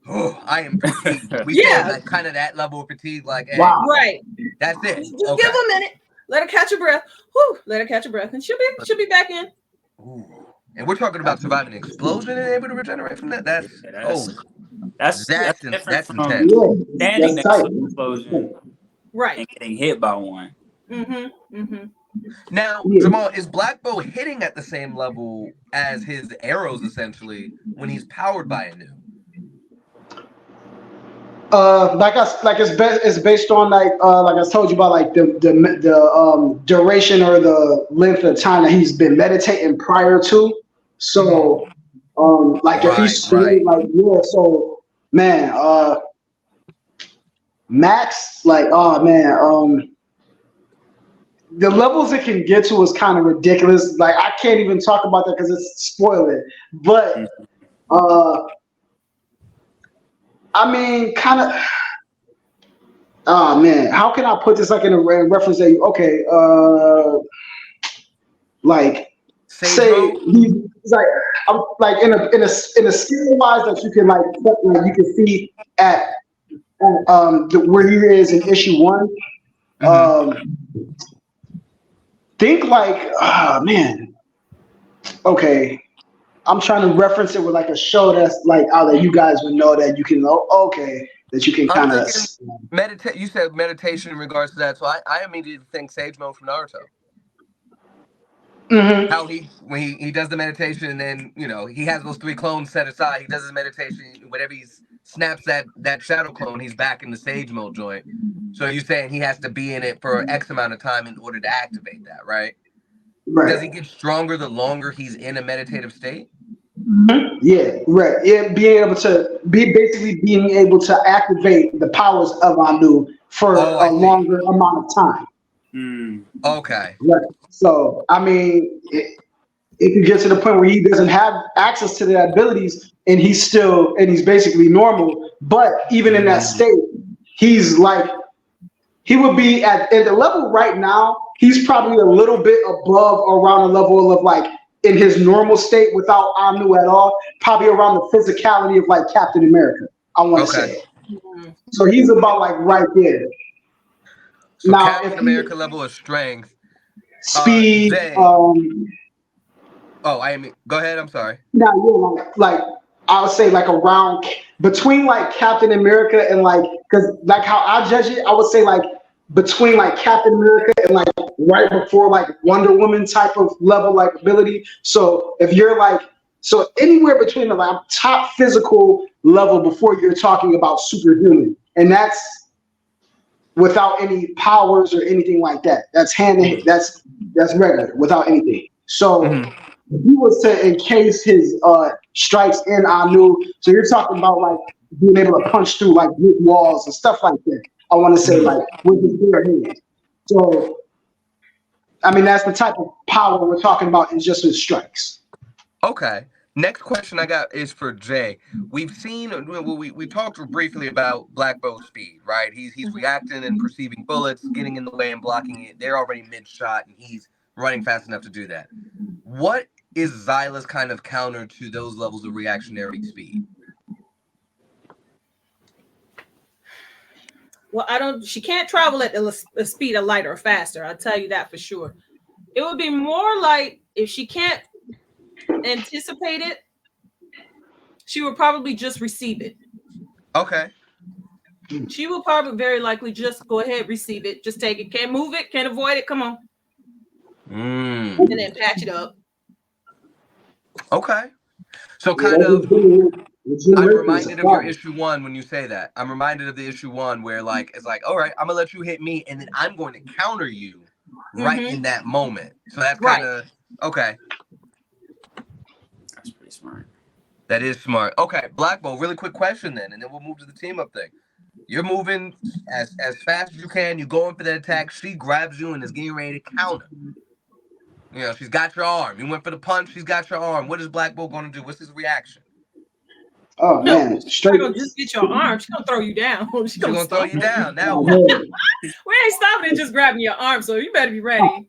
I am fatigued. We say kind of that level of fatigue, like, hey, right. That's it. Just give her a minute. Let her catch her breath. Let her catch her breath, and she'll be back in. Ooh. And we're talking about surviving an explosion and able to regenerate from that. That's intense. Standing next to an explosion, right, and getting hit by one. Now, Jamal, is Black Bow hitting at the same level as his arrows essentially when he's powered by a new? It's based on like I told you about like the duration or the length of time that he's been meditating prior to. So if he's so man, Max, the levels it can get to is kind of ridiculous. Like I can't even talk about that because it's spoiling. But I mean, kind of. Oh man, how can I put this like in a reference that say he's like I'm like in a skill wise that you can you can see at where he is in issue 1. Think like man, okay. I'm trying to reference it with like a show that's like out that you guys would know that you can that you can kind of meditate. You said meditation in regards to that, so I immediately think Sage Mode from Naruto. How when he does the meditation, and then he has those 3 clones set aside. He does his meditation. Whenever he snaps that shadow clone, he's back in the sage mode joint. So you're saying he has to be in it for X amount of time in order to activate that, right? Right. Does he get stronger the longer he's in a meditative state? Yeah, right. Yeah, being able to activate the powers of Anu for a longer amount of time. Okay. Right. So I mean, it can get to the point where he doesn't have access to the abilities, and he's basically normal. But even in that state, he's like, he would be at the level right now. He's probably a little bit above, around a level of like in his normal state without Anu at all. Probably around the physicality of like Captain America, I want to say. So he's about like right there. So now, Captain America level of strength, speed. Go ahead. I'm sorry. Now, like I would say like around between like Captain America and like, because like how I judge it, I would say like between like Captain America and like right before like Wonder Woman type of level like ability. So if you're like, so anywhere between the like top physical level before you're talking about superhuman, and that's without any powers or anything like that. That's that's regular without anything. So he was to encase his strikes in Anu. So you're talking about like being able to punch through like brick walls and stuff like that. I want to say like with his bare hands. So I mean that's the type of power we're talking about in just his strikes. Okay. Next question I got is for Jay. We've seen we talked briefly about Black Bow's speed, right? He's reacting and perceiving bullets, getting in the way and blocking it. They're already mid-shot, and he's running fast enough to do that. What is Xyla's kind of counter to those levels of reactionary speed? Well, she can't travel at the speed of light or faster. I'll tell you that for sure. It would be more like if she can't anticipate it, she would probably just receive it. Okay. She will probably very likely just go ahead, receive it, just take it. Can't move it, can't avoid it. Come on. And then patch it up. Okay. So kind of, I'm reminded of your issue 1 when you say that. I'm reminded of the issue 1 where like it's like, all right, I'm gonna let you hit me, and then I'm going to counter you right in that moment. So that's kind of okay. That's pretty smart. That is smart. Okay, Black Bow, really quick question then, and then we'll move to the team up thing. You're moving as fast as you can. You're going for that attack. She grabs you and is getting ready to counter. She's got your arm. You went for the punch. She's got your arm. What is Black Bow going to do? What's his reaction? Oh man, straight. She's gonna just get your arm. She's gonna throw you down. She's gonna throw you down. Now we ain't stopping and just grabbing your arm, so you better be ready.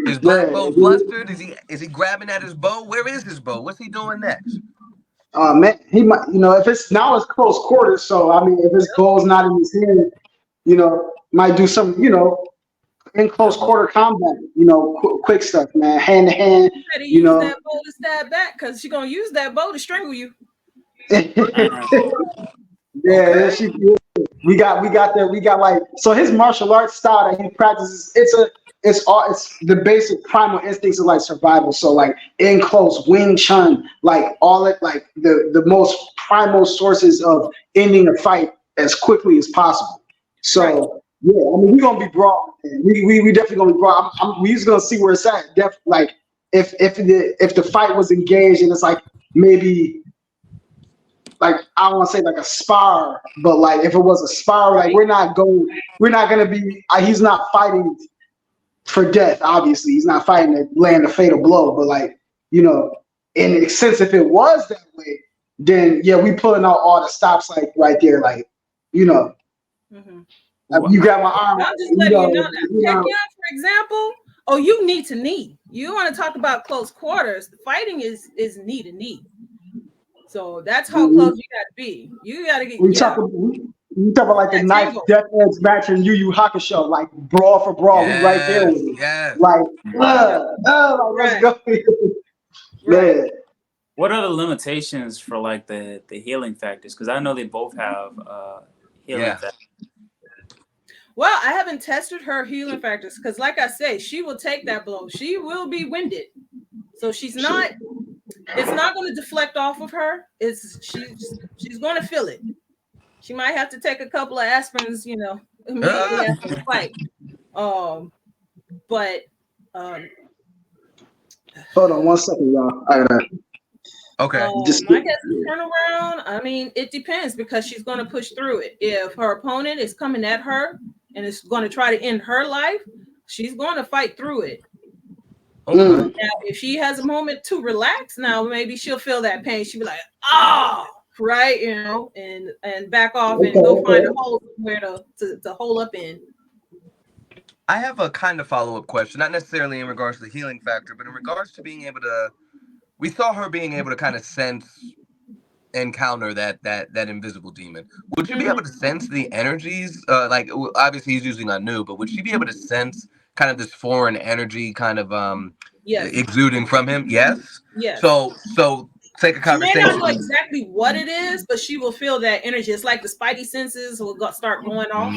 Is Black Bow flustered? Is he grabbing at his bow? Where is his bow? What's he doing next? Man, he might, if it's now it's close quarters. So I mean, if his bow's not in his hand, might do some, in close quarter combat, quick stuff, man, hand to hand. You better use that bow to stab back, because she's gonna use that bow to strangle you. Yeah, we got like, so his martial arts style that he practices, it's the basic primal instincts of like survival. So like in close, Wing Chun, like all it, like the most primal sources of ending a fight as quickly as possible. So yeah, I mean we're gonna be broad. We definitely gonna be broad. We just gonna see where it's at. Like if the fight was engaged and it's like maybe, like I don't want to say like a spar, but like if it was a spar, like we're not gonna be. He's not fighting for death. Obviously, he's not fighting to land a fatal blow. But like in a sense, if it was that way, then yeah, we pulling out all the stops like right there, like like, you grab my arm. I'm just letting you know that. For example, you knee to knee. You want to talk about close quarters? The fighting is knee to knee. So that's how close you got to be. You got to get. We talk about like the nice death edge match in Yu Yu Hakusho, like brawl for brawl. Yes, we right there with it. Yes. Like, let's go. Right. What are the limitations for like the healing factors? Because I know they both have healing factors. Well, I haven't tested her healing factors because, like I say, she will take that blow. She will be winded, so she's not. It's not going to deflect off of her. She's going to feel it. She might have to take a couple of aspirins, immediately after the fight. But hold on 1 second, y'all. I gotta. Okay. My guess is turnaround. I mean, it depends because she's going to push through it. If her opponent is coming at her and is going to try to end her life, she's going to fight through it. Okay. Now, if she has a moment to relax, now maybe she'll feel that pain. She'll be like, "Oh, right," and back off and go find a hole somewhere to hole up in. I have a kind of follow-up question, not necessarily in regards to the healing factor, but in regards to being able to. We saw her being able to kind of sense and counter that invisible demon. Would you be able to sense the energies? Like, obviously he's usually not new, but would she be able to sense kind of this foreign energy kind of exuding from him? Yes. Yes. So take a conversation. She may not know exactly what it is, but she will feel that energy. It's like the spidey senses will start going off.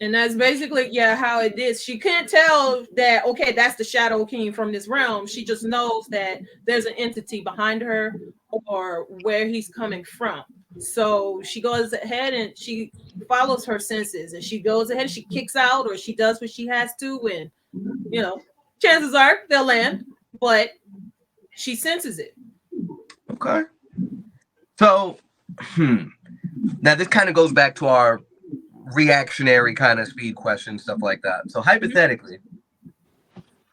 And that's basically, how it is. She can't tell that, okay, that's the Shadow King from this realm. She just knows that there's an entity behind her or where he's coming from. So she goes ahead and she follows her senses and she goes ahead and she kicks out or she does what she has to. And, chances are they'll land, but she senses it. Okay. So, now this kind of goes back to our reactionary kind of speed question, stuff like that. So hypothetically,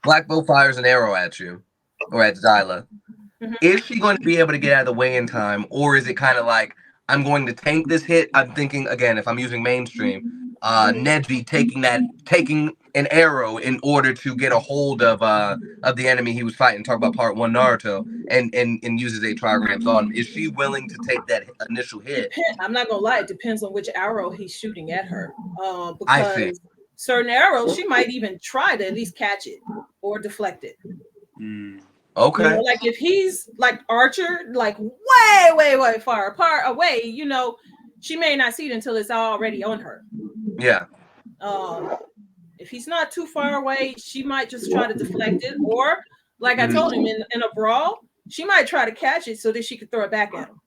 Black Bolt fires an arrow at you or at Zyla. Is she going to be able to get out of the way in time, or is it kind of like, I'm going to tank this hit? I'm thinking, again, if I'm using mainstream, Neji taking an arrow in order to get a hold of the enemy he was fighting. Talk about part 1 Naruto, and uses a trigrams on him. Is she willing to take that initial hit? I'm not gonna lie, it depends on which arrow he's shooting at her. Because certain arrows she might even try to at least catch it or deflect it. Okay. Like if he's like Archer, like way far apart away, she may not see it until it's already on her. Yeah. If he's not too far away, she might just try to deflect it, or like I told him in a brawl, she might try to catch it so that she could throw it back at him,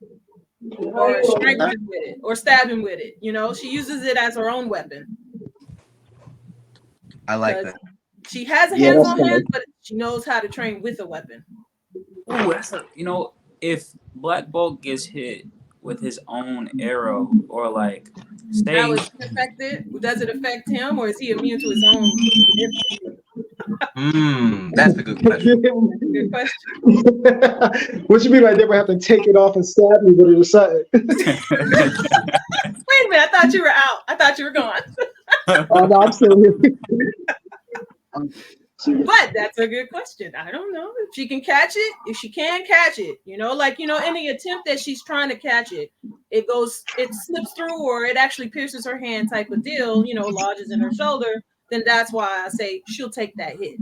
or strangle him with it, or stab him with it. She uses it as her own weapon. I like that. She has a hands on hands, but she knows how to train with a weapon. Ooh, that's if Black Bolt gets hit with his own arrow, or like, how is it affected? Does it affect him, or is he immune to his own? That's a good question. Good question. What you mean by they would have to take it off and stab me with it or something? Wait a minute, I thought you were out. I thought you were gone. Oh no, I'm still here. But that's a good question. I don't know if she can catch it. If she can catch it, in the attempt that she's trying to catch it, it slips through, or it actually pierces her hand type of deal, lodges in her shoulder. Then that's why I say she'll take that hit.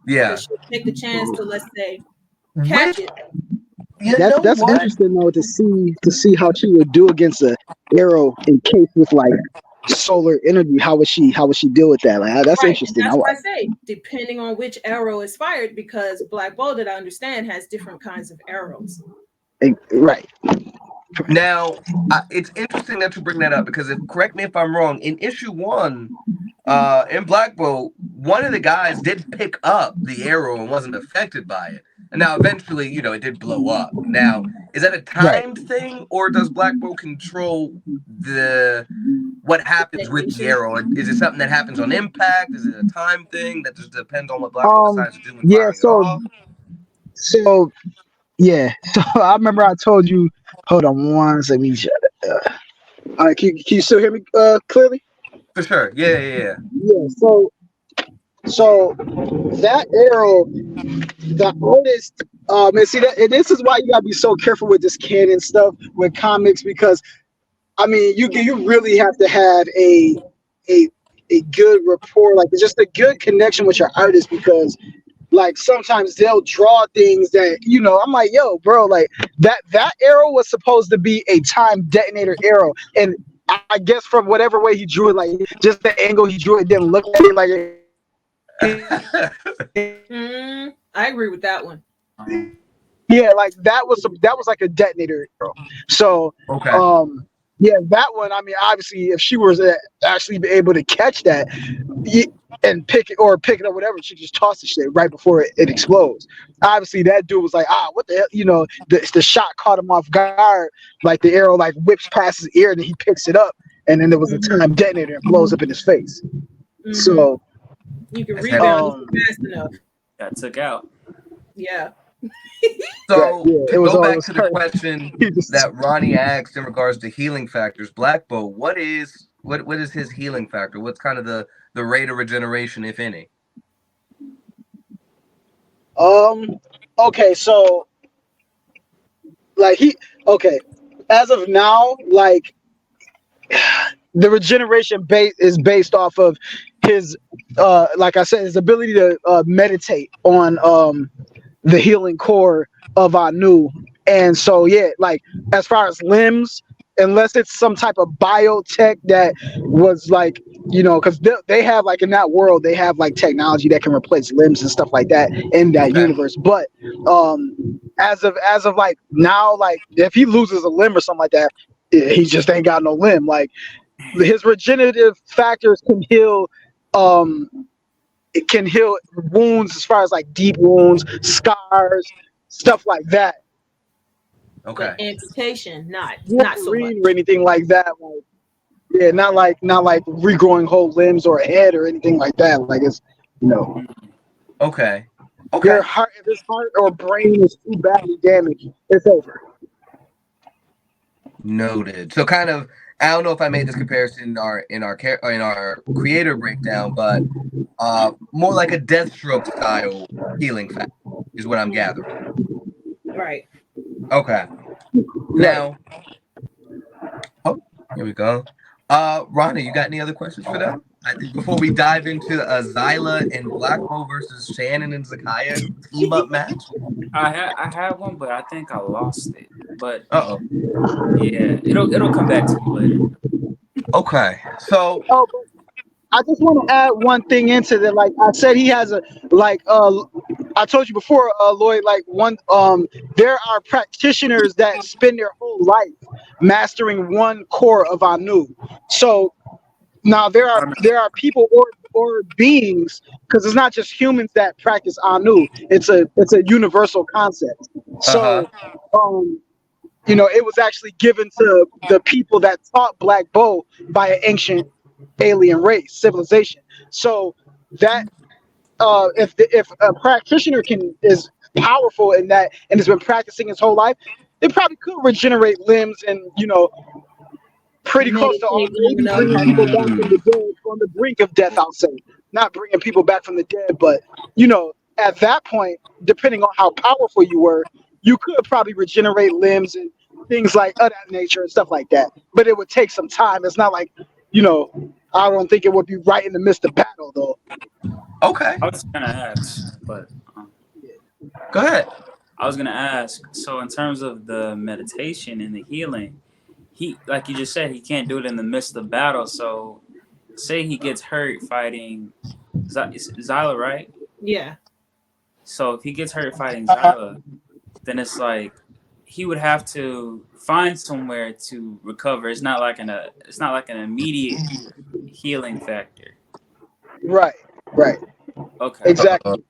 Yeah. She'll take the chance to, let's say, catch it. That's interesting though to see how she would do against an arrow encased with like solar energy. How would she deal with that? Like that's interesting. That's why I say depending on which arrow is fired, because Black Bolt, that I understand, has different kinds of arrows. Right. Now, it's interesting that you bring that up because correct me if I'm wrong. In issue 1, in Black Bolt, one of the guys did pick up the arrow and wasn't affected by it. And now eventually, it did blow up. Now, is that a timed thing, or does Black Bolt control what happens with the arrow? Is it something that happens on impact? Is it a time thing that just depends on what Black Bolt decides to do? So I remember I told you. Hold on one second. All right, can you still hear me clearly? For sure. Yeah. Yeah. So that arrow, the artist, and see that, and this is why you gotta be so careful with this canon stuff with comics, because you really have to have a good rapport, like just a good connection with your artist, because like sometimes they'll draw things that I'm like, yo, bro, like that arrow was supposed to be a time detonator arrow, and I guess from whatever way he drew it, like just the angle he drew it didn't look at it like I agree with that one. yeah, like that was like a detonator. So Okay. yeah, that one. I mean, obviously, if she was actually be able to catch that and pick it or whatever, she just tossed the shit right before it explodes. Obviously, that dude was like, what the hell? You know, the shot caught him off guard. Like the arrow like whips past his ear, and then he picks it up, and then there was a time detonator and blows up in his face. So you can rebound fast enough. Got took out. Yeah. So yeah, to go back to the question that Ronnie asked in regards to healing factors, Black Bow, what is his healing factor? What's kind of the rate of regeneration, if any? Okay, so like as of now, like the regeneration base is based off of his like I said, his ability to meditate on the healing core of Anu. And so yeah, like as far as limbs, unless it's some type of biotech that was like, you know, because they have like in that world they have like technology that can replace limbs and stuff like that in that universe. But as of like now, like if he loses a limb or something like that, he just ain't got no limb. Like his regenerative factors can heal it can heal wounds as far as like deep wounds, scars, stuff like that. Okay. But amputation, not so much. Or anything like that. Like, yeah, not like regrowing whole limbs or a head or anything like that. Like it's Okay. If his heart or brain is too badly damaged, it's over. Noted. So kind of, I don't know if I made this comparison in our creator breakdown, but more like a Deathstroke style healing factor is what I'm gathering. Right. Okay. Now, here we go. Ronnie, you got any other questions for them? I think before we dive into Zyla and Black Bow versus Shannon and Zakaya team up match. I had one, but I think I lost it. But yeah, it'll come back to me later. Okay, so I just want to add one thing into that. Like I said, he has a I told you before, Lloyd. Like there are practitioners that spend their whole life mastering one core of Anu. So now there are people or beings, because it's not just humans that practice Anu. It's a universal concept. So you know, it was actually given to the people that taught Black Bow by an ancient alien race civilization. So that if a practitioner is powerful in that and has been practicing his whole life, they probably could regenerate limbs and, you know, pretty close to maybe bringing people back from the dead, on the brink of death. I'll say, not bringing people back from the dead, but you know, at that point, depending on how powerful you were, you could probably regenerate limbs and things like of that nature and stuff like that. But it would take some time. It's not like, you know, I don't think it would be right in the midst of battle though. Okay. I was gonna ask, but go ahead. I was gonna ask. So in terms of the meditation and the healing, he, like you just said, he can't do it in the midst of battle. So say he gets hurt fighting Zyla, right? Yeah. So if he gets hurt fighting Zyla, then it's like he would have to find somewhere to recover. It's not like an immediate healing factor. Right. Okay. Exactly.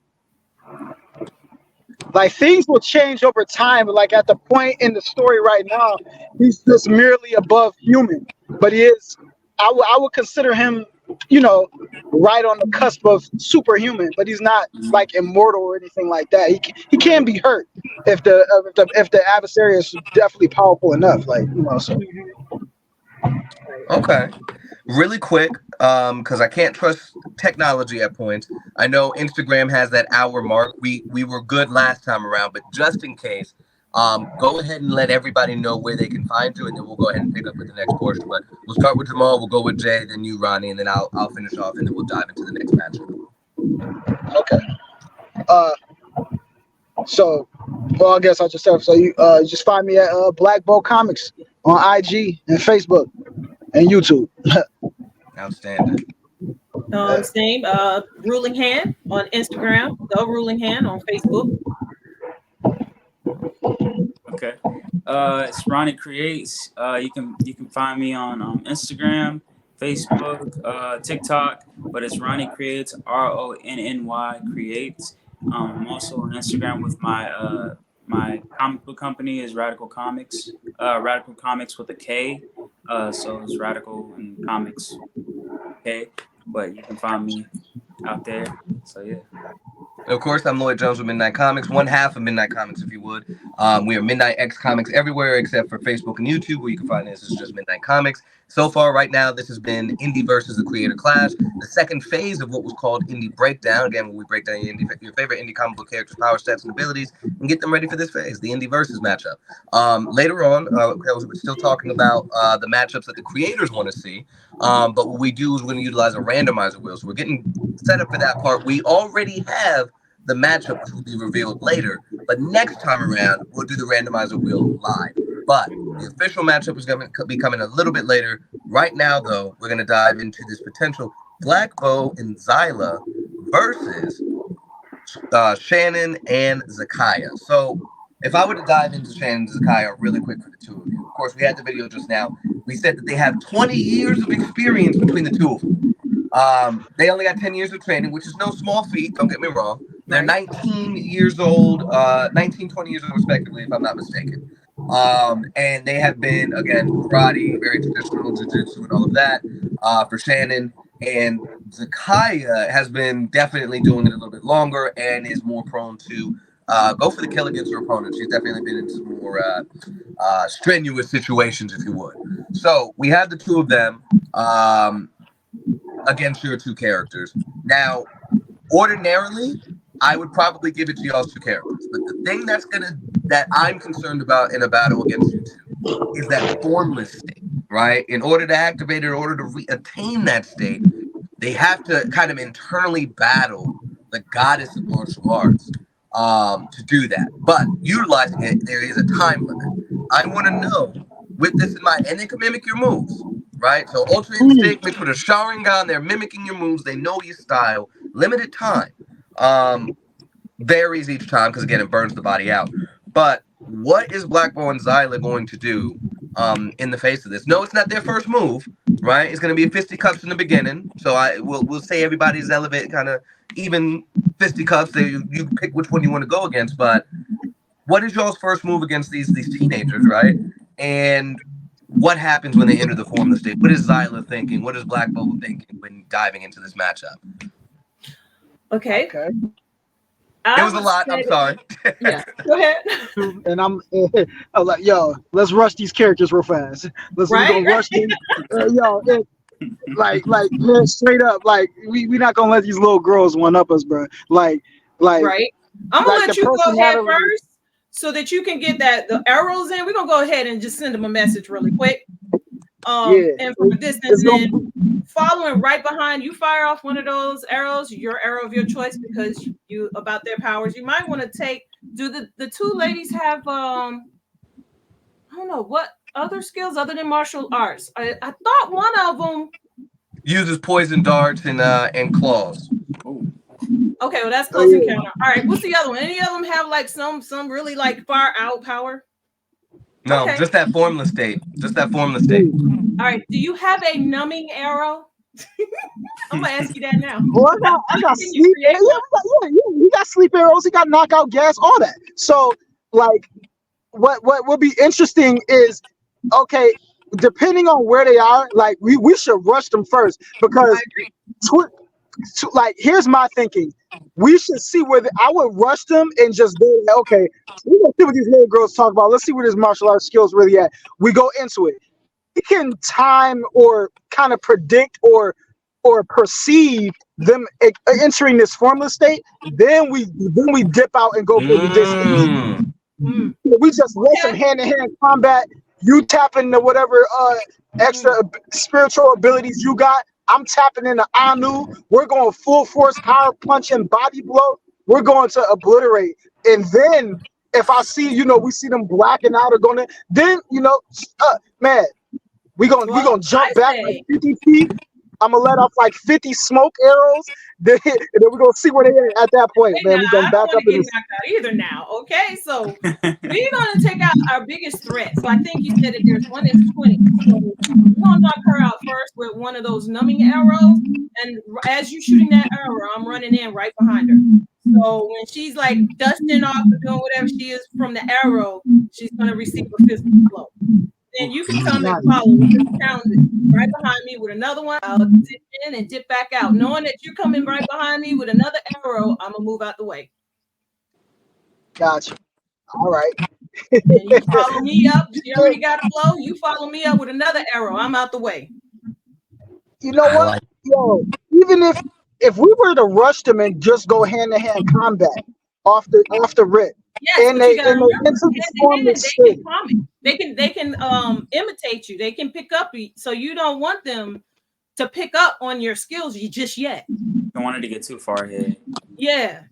Like things will change over time. Like at the point in the story right now, he's just merely above human. But he is, I would consider him, you know, right on the cusp of superhuman. But he's not like immortal or anything like that. He can be hurt if the adversary is definitely powerful enough. Like, you know. So. Okay. Really quick, because I can't trust technology at points. I know Instagram has that hour mark. We were good last time around, but just in case, go ahead and let everybody know where they can find you, and then we'll go ahead and pick up with the next portion. But we'll start with Jamal, we'll go with Jay, then you, Ronnie, and then I'll finish off, and then we'll dive into the next match. Okay. So, well, I guess I'll just tell. So you just find me at Black Bow Comics on IG and Facebook. And YouTube. Outstanding. Same. Ruling Hand on Instagram. The Ruling Hand on Facebook. Okay. It's Ronnie Creates. You can find me on Instagram, Facebook, TikTok, but it's Ronnie Creates, RONNY Creates. I'm also on Instagram with my comic book company is Radical Comics. Radical Comics with a K. So it's Radical and Comics K. But you can find me out there. So yeah. Of course, I'm Lloyd Jones with Midnight Comics, one half of Midnight Comics, if you would. We are Midnight X Comics everywhere except for Facebook and YouTube, where you can find this is just Midnight Comics. So far, right now, this has been Indie versus the Creator Clash, the second phase of what was called Indie Breakdown. Again, where we break down your favorite indie comic book characters' power, stats, and abilities, and get them ready for this phase, the Indie versus matchup. Later on, we're still talking about the matchups that the creators want to see, but what we do is we're going to utilize a randomizer wheel. So we're getting set up for that part. We already have the matchup, which will be revealed later, but next time around we'll do the randomizer wheel live. But the official matchup is going to be coming a little bit later. Right now, though, we're going to dive into this potential Black Bow and Zyla versus Shannon and Zakaya. So if I were to dive into Shannon and Zakaya really quick for the two of you, of course, we had the video just now. We said that they have 20 years of experience between the two of them. They only got 10 years of training, which is no small feat, don't get me wrong. They're 19 years old, 19, 20 years old, respectively, if I'm not mistaken. And they have been, again, karate, very traditional jiu-jitsu and all of that for Shannon. And Zakaya has been definitely doing it a little bit longer and is more prone to go for the kill against her opponent. She's definitely been in some more strenuous situations, if you would. So we have the two of them against your two characters. Now, ordinarily, I would probably give it to y'all's two characters. But the thing that I'm concerned about in a battle against you two is that formless state, right? In order to activate it, in order to attain that state, they have to kind of internally battle the goddess of martial arts to do that. But utilizing it, there is a time limit. I want to know, with this in mind, and they can mimic your moves, right? So Ultra Instinct mixed with a Sharingan, they're mimicking your moves, they know your style, limited time. Varies each time because again it burns the body out. But what is Black Bow and Zyla going to do in the face of this? No, it's not their first move, right? It's going to be fisticuffs in the beginning. So we'll say everybody's elevate kind of even fisticuffs. So you pick which one you want to go against. But what is y'all's first move against these teenagers, right? And what happens when they enter the formless state? What is Zyla thinking? What is Black Bow thinking when diving into this matchup? Okay. It was a lot. I'm sorry. Yeah, go ahead. And I'm like, yo, let's rush these characters real fast. We're gonna rush them. Like, man, straight up, like we not gonna let these little girls one up us, bro. Like, right. I'm gonna let you go ahead first, so that you can get the arrows in. We're gonna go ahead and just send them a message really quick. And from a distance, then following right behind you, fire off one of those arrows, your arrow of your choice, because you about their powers. You might want to do the two ladies have I don't know what other skills other than martial arts. I thought one of them uses poison darts and claws. Ooh. Okay, well that's close encounter. All right, what's the other one? Any of them have like some really like far out power? No, just that formless state. Just that formless state. All right. Do you have a numbing arrow? I'm gonna ask you that now. Well, I got sleep. He got sleep arrows. He got knockout gas. All that. So, like, what will be interesting is, okay, depending on where they are, like we should rush them first because, like, here's my thinking. We should see I would rush them and just go, okay, we're gonna see what these little girls talk about. Let's see where this martial arts skills really at. We go into it. We can time or kind of predict or perceive them entering this formless state. Then we dip out and go for the distance. We just let some hand-to-hand combat. You tap into whatever extra spiritual abilities you got. I'm tapping into Anu. We're going full force, power punch and body blow. We're going to obliterate. And then if I see, we see them blacking out or going to, then, man, we gonna jump back like 50 feet. I'm gonna let off like 50 smoke arrows, and then we're gonna see where they at that point, man. We're gonna back up in this. Knocked out either now. Okay, so we're gonna take out our biggest threat. So I think you said that there's one that's 20. So we're gonna knock her out first with one of those numbing arrows, and as you shooting that arrow, I'm running in right behind her. So when she's like dusting off or doing whatever she is from the arrow, she's gonna receive a physical blow. Then you can come and follow right behind me with another one. I'll dip in and dip back out. Knowing that you're coming right behind me with another arrow, I'm gonna move out the way. Gotcha. All right. And you follow me up. You already got a blow. You follow me up with another arrow. I'm out the way. You know what? Yo, even if we were to rush them and just go hand-to-hand combat off the rip, yes, and they can imitate you. They can pick up. So you don't want them to pick up on your skills just yet. Don't want it to get too far ahead. Yeah.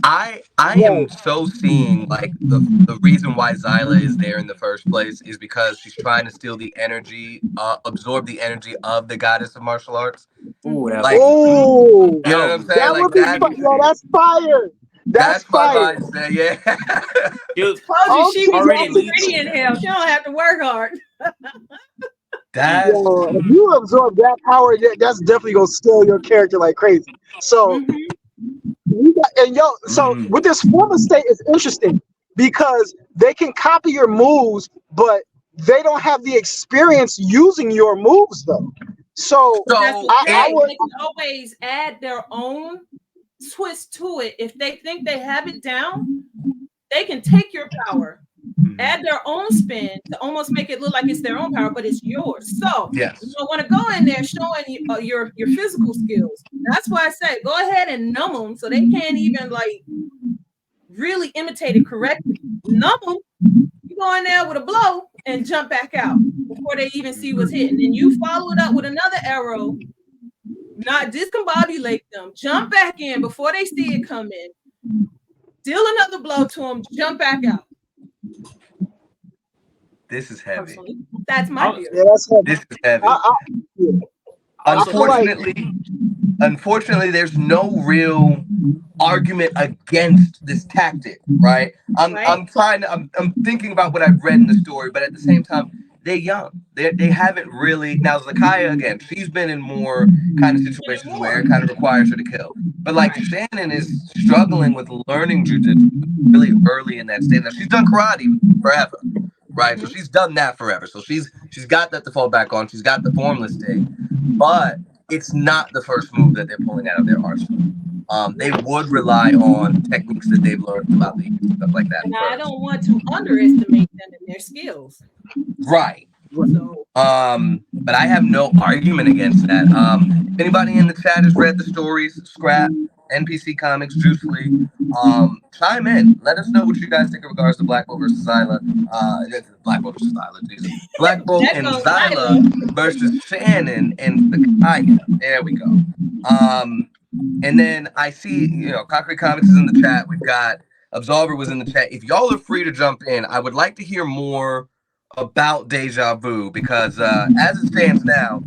I am so seeing like the reason why Zyla is there in the first place is because she's trying to steal the energy, absorb the energy of the goddess of martial arts. Ooh, like, you know what I'm saying? That would be that's fire. That's fire. Yeah. Dude, she's already pretty in hell. She don't have to work hard. If you absorb that power, that's definitely gonna scale your character like crazy. So, with this former state is interesting because they can copy your moves, but they don't have the experience using your moves though. So they can always add their own twist to it. If they think they have it down, they can take your power, add their own spin to almost make it look like it's their own power, but it's yours. So you don't want to go in there showing your physical skills. That's why I say go ahead and numb them so they can't even like really imitate it correctly. Numb them. You go in there with a blow and jump back out before they even see what's hitting. Then you follow it up with another arrow. Not discombobulate them. Jump back in before they see it come in. Deal another blow to them. Jump back out. This is heavy. Personally, that's my view. Yeah, that's heavy. This is heavy. Unfortunately, there's no real argument against this tactic, right? I'm thinking about what I've read in the story, but at the same time, they're young. They haven't really. Now, Zakaya, again, she's been in more kind of situations where it kind of requires her to kill. But like Shannon is struggling with learning jujitsu really early in that stage. Now, she's done karate forever, right? So she's done that forever. So she's got that to fall back on. She's got the formless state, but it's not the first move that they're pulling out of their arsenal. They would rely on techniques that they've learned throughout the years, stuff like that. And I don't want to underestimate them in their skills. Right. So. But I have no argument against that. If anybody in the chat has read the stories, Scrap, NPC Comics, Juice Lee, chime in. Let us know what you guys think in regards to Black Bolt versus Zyla. Black Bolt versus Zyla, Jesus. Black Bolt and Zyla versus Shannon and Zakaya. There we go. And then I see, Concrete Comics is in the chat. We've got Absolver was in the chat. If y'all are free to jump in, I would like to hear more about Deja Vu because as it stands now,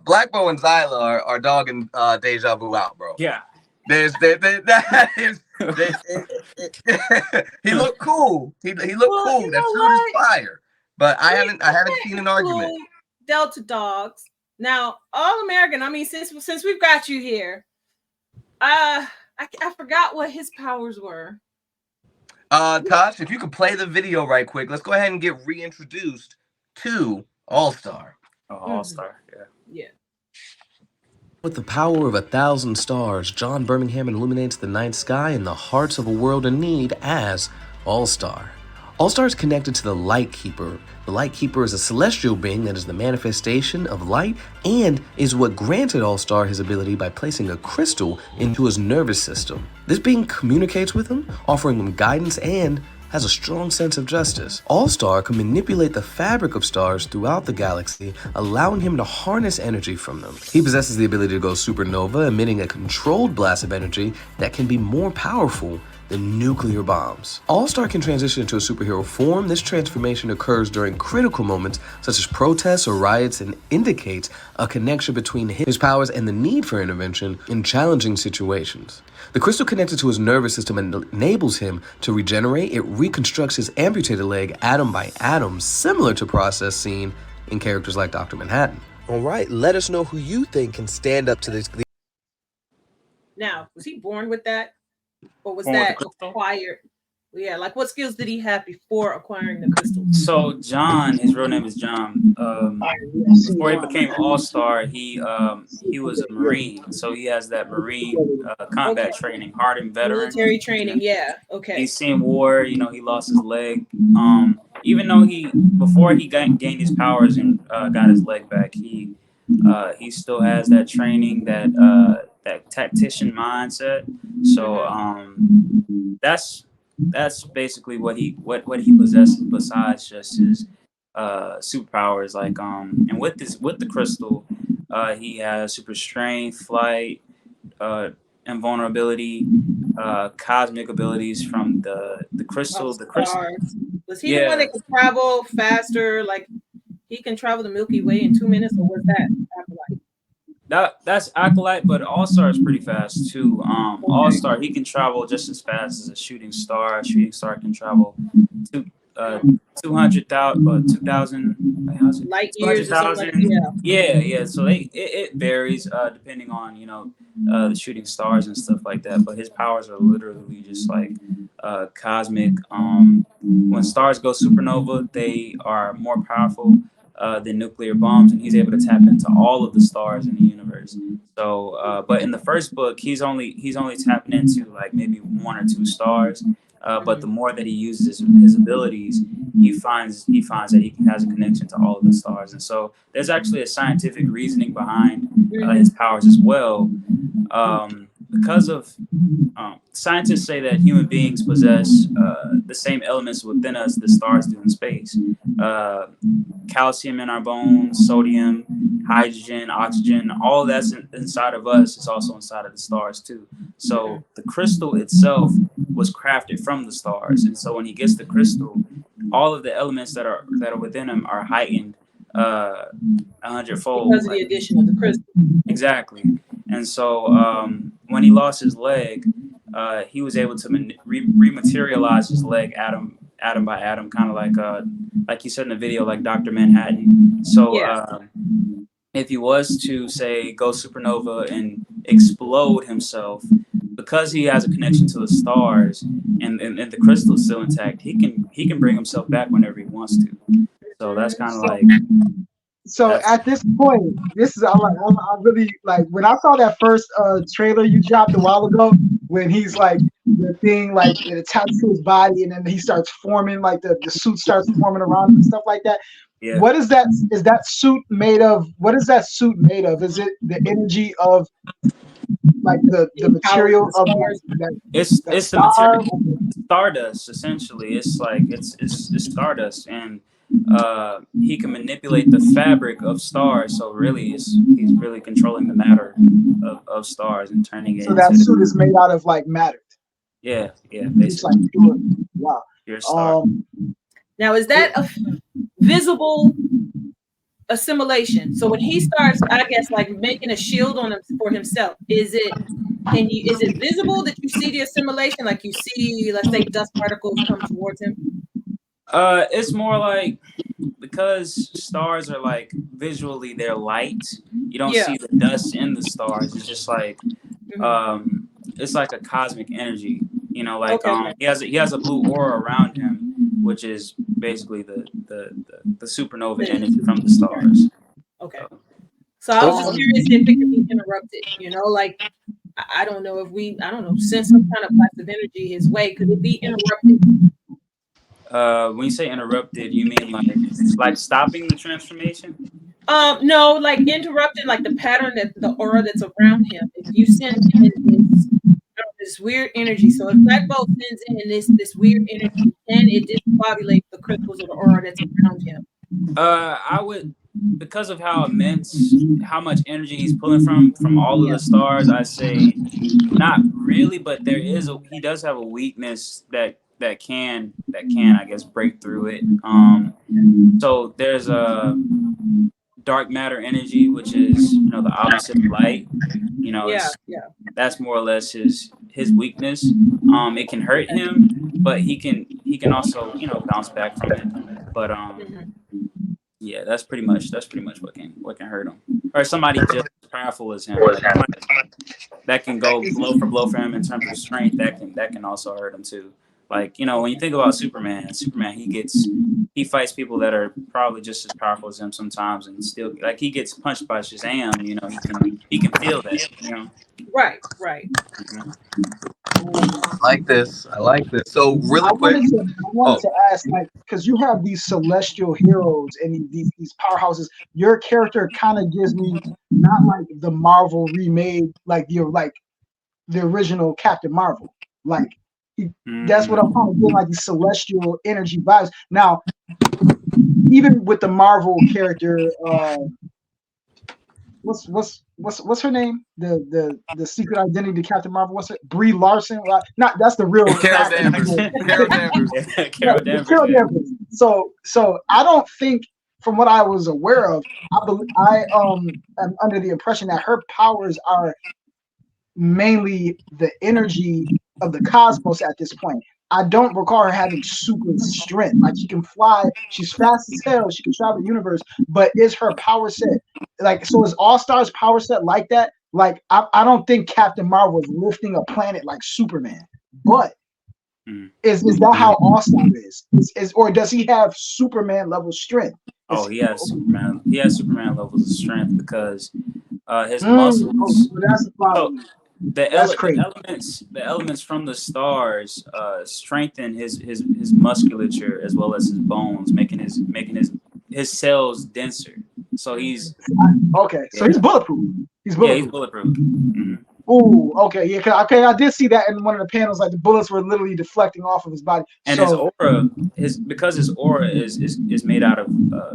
Black Bow and Zyla are dogging Deja Vu out, bro. Yeah. He looked cool. He looked cool. That suit is fire. But I haven't seen an argument. Delta Dogs. Now, All American. I mean, since we've got you here, I forgot what his powers were. Tosh, if you could play the video right quick, let's go ahead and get reintroduced to All-Star. Oh, All-Star, yeah. With the power of 1,000 stars, John Birmingham illuminates the night sky in the hearts of a world in need as All-Star. All-Star is connected to the Light Keeper. The Light Keeper is a celestial being that is the manifestation of light and is what granted All-Star his ability by placing a crystal into his nervous system. This being communicates with him, offering him guidance and has a strong sense of justice. All-Star can manipulate the fabric of stars throughout the galaxy, allowing him to harness energy from them. He possesses the ability to go supernova, emitting a controlled blast of energy that can be more powerful the nuclear bombs. All-Star can transition into a superhero form. This transformation occurs during critical moments such as protests or riots and indicates a connection between his powers and the need for intervention in challenging situations. The crystal connected to his nervous system enables him to regenerate. It reconstructs his amputated leg atom by atom, similar to process seen in characters like Dr. Manhattan. All right, let us know who you think can stand up to this. Now, was he born with that? Or was that acquired? Yeah, like what skills did he have before acquiring the crystal? So John, his real name is John. Before he became All-Star, he was a Marine, so he has that Marine combat training, hardened veteran. Military training, yeah. Okay. He's seen war. You know, he lost his leg. Even though before he gained his powers and got his leg back, he still has that training, that tactician mindset. So that's basically what he possesses besides just his superpowers. Like and with the crystal, he has super strength, flight, invulnerability, cosmic abilities from the crystal. The crystal. Was he the one that could travel faster? Like he can travel the Milky Way in 2 minutes, or was that Akolyte? That's Akolyte, but All-Star is pretty fast too. All-Star, he can travel just as fast as a shooting star. A shooting star can travel 2,000 light years or something like that. Yeah. So it varies depending on the shooting stars and stuff like that. But his powers are literally just like cosmic. When stars go supernova, they are more powerful than nuclear bombs, and he's able to tap into all of the stars in the universe. So, but in the first book, he's only tapping into like maybe 1 or 2 stars. But the more that he uses his abilities, he finds that he has a connection to all of the stars. And so there's actually a scientific reasoning behind his powers as well. Because of scientists say that human beings possess the same elements within us that stars do in space. Calcium in our bones, sodium, hydrogen, oxygen, all that's inside of us is also inside of the stars too. So the crystal itself was crafted from the stars, and so when he gets the crystal, all of the elements that are within him are heightened 100-fold because of the addition of the crystal. Exactly. And so when he lost his leg, he was able to rematerialize his leg atom by atom, kind of like you said in the video, like Dr. Manhattan. So if he was to say go supernova and explode himself, because he has a connection to the stars and the crystal is still intact, he can bring himself back whenever he wants to. So that's kind of like. So at this point, this is I really like when I saw that first trailer you dropped a while ago, when he's like the thing like it attached to his body and then he starts forming, like the suit starts forming around him and stuff like that. Yeah. What is that? Is that suit made of? What is that suit made of? Is it the energy of like the material of that? It's the material, stardust essentially. It's like it's stardust, and he can manipulate the fabric of stars. So really, he's really controlling the matter of stars and turning it. So that suit is made out of like matter. Yeah, basically. It's like pure, wow. You're a star. Now, is that a visible assimilation? So when he starts, I guess, like making a shield on him for himself, is it visible that you see the assimilation? Like you see, let's say, dust particles come towards him? It's more like, because stars are like visually they're light, you don't see the dust in the stars. It's just like it's like a cosmic energy, like he has a blue aura around him, which is basically the supernova energy from the stars. Okay. So I was just curious if it could be interrupted, like I don't know, send some kind of blast of energy his way. Could it be interrupted? When you say interrupted, you mean like stopping the transformation? No, like interrupting, like the pattern the aura that's around him. If you send him this weird energy, so if Black Bolt sends in this weird energy, then it discombobulates the crystals or the aura that's around him. I would because of how much energy he's pulling from all of the stars, I say not really, but he does have a weakness that can I guess break through it. So there's a dark matter energy, which is the opposite of light. That's more or less his weakness. It can hurt him, but he can also bounce back from it. But yeah, that's pretty much what can hurt him. Or somebody just as powerful as him, like that can go blow for blow for him in terms of strength. That can also hurt him too. Like when you think about Superman, he fights people that are probably just as powerful as him sometimes, and still like he gets punched by Shazam. He can feel that. Right. Mm-hmm. I like this. So really quick, I wanted to ask, like, because you have these celestial heroes and these powerhouses. Your character kind of gives me not like the Marvel remade, like the original Captain Marvel. Like that's what I'm kind of getting, like these celestial energy vibes. Now, even with the Marvel character, what's her name? The secret identity to Captain Marvel. What's it? Brie Larson. Not that's the real Carol Danvers. Carol Danvers. So I don't think, from what I was aware of, I am under the impression that her powers are mainly the energy of the cosmos at this point. I don't recall her having super strength. Like she can fly, she's fast as hell, she can travel the universe, but is her power set so is All Stars power set like that? Like I don't think Captain Marvel is lifting a planet like Superman, but is that how All Star is? Or does he have Superman level strength? He has Superman levels of strength because his muscles. That's the problem. The elements from the stars strengthen his musculature as well as his bones, making his cells denser. So he's okay. So he's bulletproof. He's bulletproof. Mm-hmm. Ooh, okay, yeah, okay. I did see that in one of the panels. Like the bullets were literally deflecting off of his body. And his aura, because his aura is made out of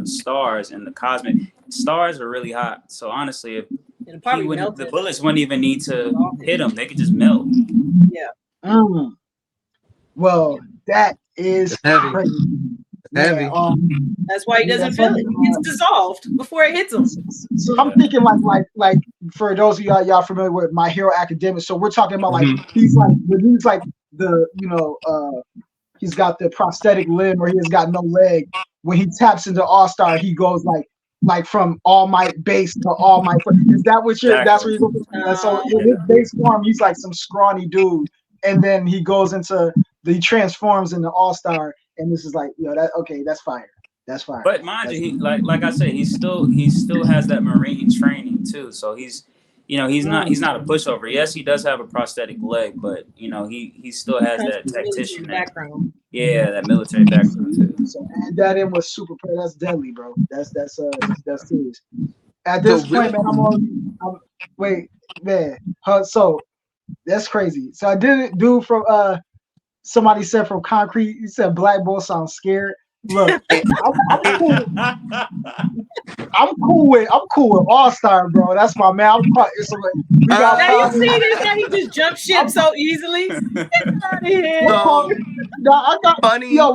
stars, and the cosmic stars are really hot. So honestly, if the bullets wouldn't even need to hit him; they could just melt. Yeah. Well, that is crazy. Heavy. That's why he doesn't feel it. He gets dissolved before it hits him. So I'm thinking like for those of y'all familiar with My Hero Academia. So we're talking about he's like the he's got the prosthetic limb or he has got no leg. When he taps into All Star, he goes like from All Might base to All Might. Is that what you're? That's what you're looking. So in his base form, he's like some scrawny dude, and then he goes into he transforms into All Star. And this is like, that's fire. That's fire. But mind you, like I said, he still has that Marine training too. So he's not a pushover. Yes, he does have a prosthetic leg, but he still has that tactician background. Yeah, that military background too. So add that in with super play. That's deadly, bro. That's serious. At this point, man, wait, man. So that's crazy. So I did do from somebody said from Concrete, he said Black Bull sounds scared. Look, I'm cool with All Star, bro. That's my man. Now you see this? Now he just jump ship so easily. Get out of here. Funny. I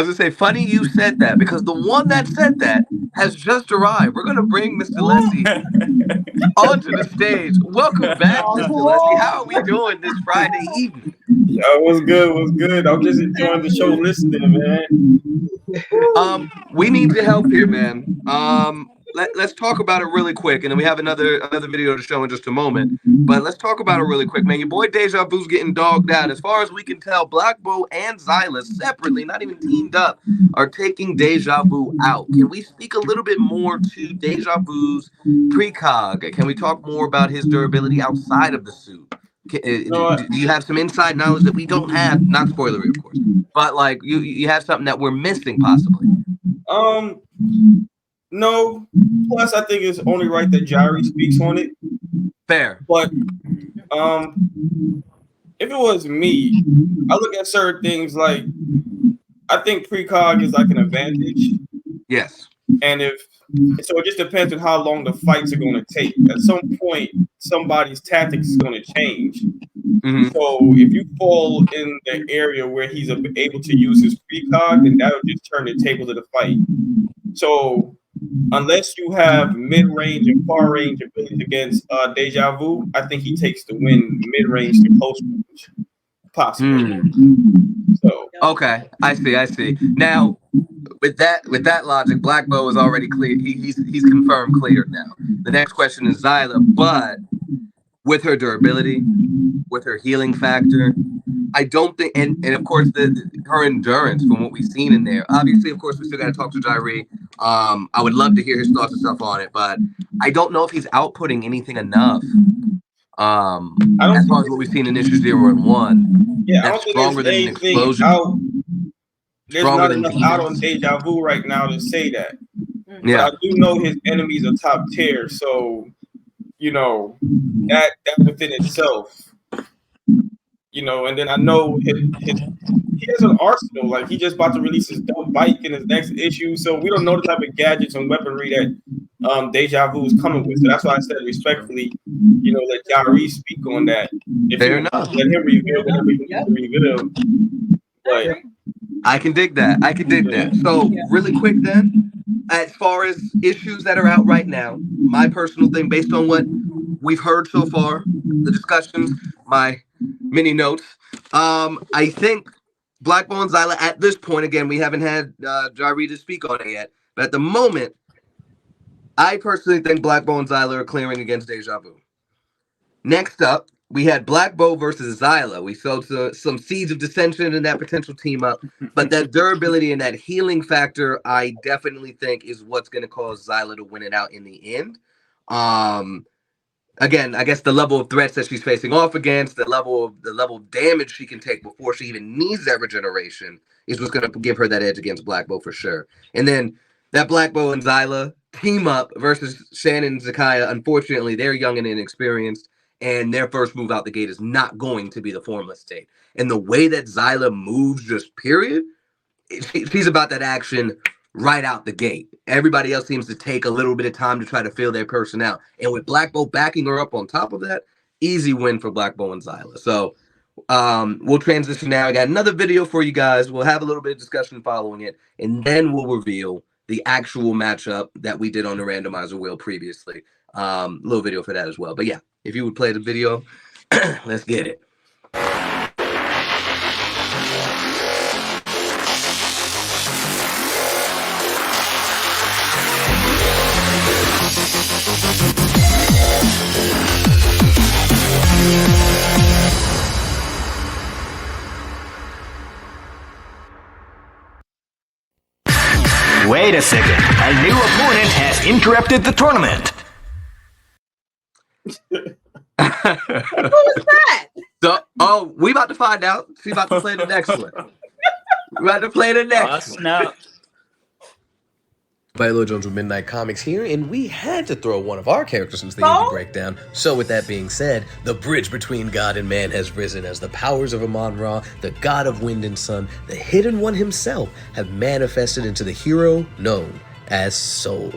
was gonna say, funny you said that because the one that said that has just arrived. We're gonna bring Mr. Leslie onto the stage. Welcome back, Mr. Leslie. How are we doing this Friday evening? Yo, what's good? I'm just enjoying the show listening, man. We need your help here, man. Let's talk about it really quick, and then we have another video to show in just a moment. But let's talk about it really quick, man. Your boy Deja Vu's getting dogged out. As far as we can tell, Black Bo and Xyla separately, not even teamed up, are taking Deja Vu out. Can we speak a little bit more to Deja Vu's precog? Can we talk more about his durability outside of the suit? Do you have some inside knowledge that we don't have? Not spoilery, of course, but like you have something that we're missing, possibly. No. Plus, I think it's only right that Jari speaks on it. Fair. But if it was me, I look at certain things like I think precog is like an advantage. Yes. And so it just depends on how long the fights are going to take. At some point, somebody's tactics is going to change. Mm-hmm. So if you fall in the area where he's able to use his precog, then that'll just turn the table to the fight. So unless you have mid-range and far-range abilities against Deja Vu, I think he takes the win mid-range to close range, possibly. So okay, I see. Now, with that logic, Black Bow is already clear. He's confirmed cleared now. The next question is Xyla, but with her durability, with her healing factor, I don't think, and of course her endurance from what we've seen in there. Obviously, of course, we still got to talk to Jyree. I would love to hear his thoughts and stuff on it, but I don't know if he's outputting anything enough. As far as what we've seen in issues 0 and 1, yeah, that's I don't think stronger there's than an anything explosion. out. There's Stronger not than enough demons. out on Deja Vu right now to say that. Yeah. But I do know his enemies are top tier, so you know that within itself. You know, and then I know he has an arsenal. Like he just about to release his dope bike in his next issue, so we don't know the type of gadgets and weaponry that Deja Vu is coming with. So that's why I said respectfully, you know, let Jyree speak on that. If Fair you enough. let him reveal whatever he wants to reveal. But I can dig that. So really quick then, as far as issues that are out right now, my personal thing based on what we've heard so far, the discussions, my mini notes, I think Black Bow and Xyla at this point, again, we haven't had Jyree to speak on it yet, but at the moment, I personally think Black Bow and Xyla are clearing against Deja Vu. Next up, we had Black Bow versus Xyla. We saw some seeds of dissension in that potential team up, but that durability and that healing factor, I definitely think is what's going to cause Xyla to win it out in the end. Again, I guess the level of threats that she's facing off against, the level of damage she can take before she even needs that regeneration is what's going to give her that edge against Black Bow for sure. And then that Black Bow and Xyla team up versus Shannon and Zakaya. Unfortunately, they're young and inexperienced, and their first move out the gate is not going to be the formless state. And the way that Xyla moves, just period, she's about that action right out the gate. Everybody else seems to take a little bit of time to try to feel their person out. And with Black Bow backing her up on top of that, easy win for Black Bow and Xyla. So we'll transition now. I got another video for you guys. We'll have a little bit of discussion following it, and then we'll reveal the actual matchup that we did on the randomizer wheel previously. Little video for that as well. But yeah, if you would play the video, let's get it. Wait a second. A new opponent has interrupted the tournament. Who was that? So, we about to find out. She's about to play the next one. We're about to play the next one. Now, Viola Jones with Midnightcomics here, and we had to throw one of our characters into the indie breakdown. So with that being said, the bridge between God and man has risen as the powers of Amon-Ra, the god of wind and sun, the hidden one himself, have manifested into the hero known as Soul.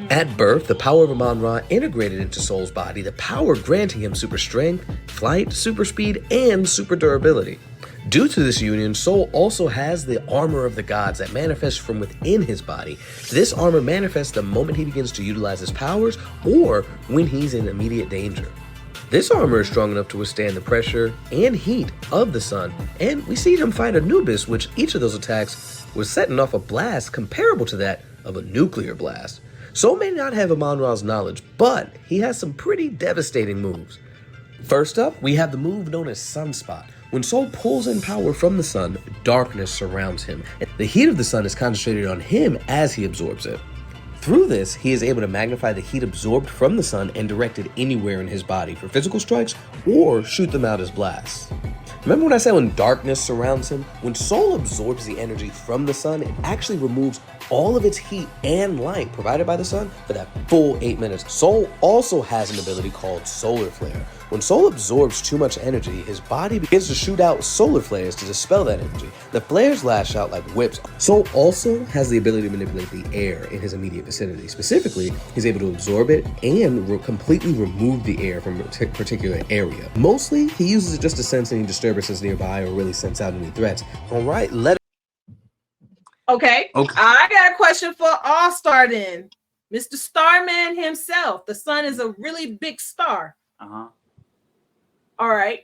At birth, the power of Amon-Ra integrated into Soul's body, the power granting him super strength, flight, super speed, and super durability. Due to this union, Soul also has the armor of the gods that manifests from within his body. This armor manifests the moment he begins to utilize his powers or when he's in immediate danger. This armor is strong enough to withstand the pressure and heat of the sun, and we see him fight Anubis, which each of those attacks was setting off a blast comparable to that of a nuclear blast. Soul may not have Amon-Ra's knowledge, but he has some pretty devastating moves. First up, we have the move known as Sunspot. When Soul pulls in power from the sun, darkness surrounds him. The heat of the sun is concentrated on him as he absorbs it. Through this, he is able to magnify the heat absorbed from the sun and direct it anywhere in his body for physical strikes or shoot them out as blasts. Remember when I said when darkness surrounds him? When Soul absorbs the energy from the sun, it actually removes all of its heat and light provided by the sun for that full 8 minutes. Soul also has an ability called solar flare. When Soul absorbs too much energy, his body begins to shoot out solar flares to dispel that energy. The flares lash out like whips. Soul also has the ability to manipulate the air in his immediate vicinity. Specifically, he's able to absorb it and completely remove the air from a particular area. Mostly, he uses it just to sense any disturbances nearby or really sense out any threats. All right, Okay. I got a question for All-Star then. Mr. Starman himself. The sun is a really big star. All right.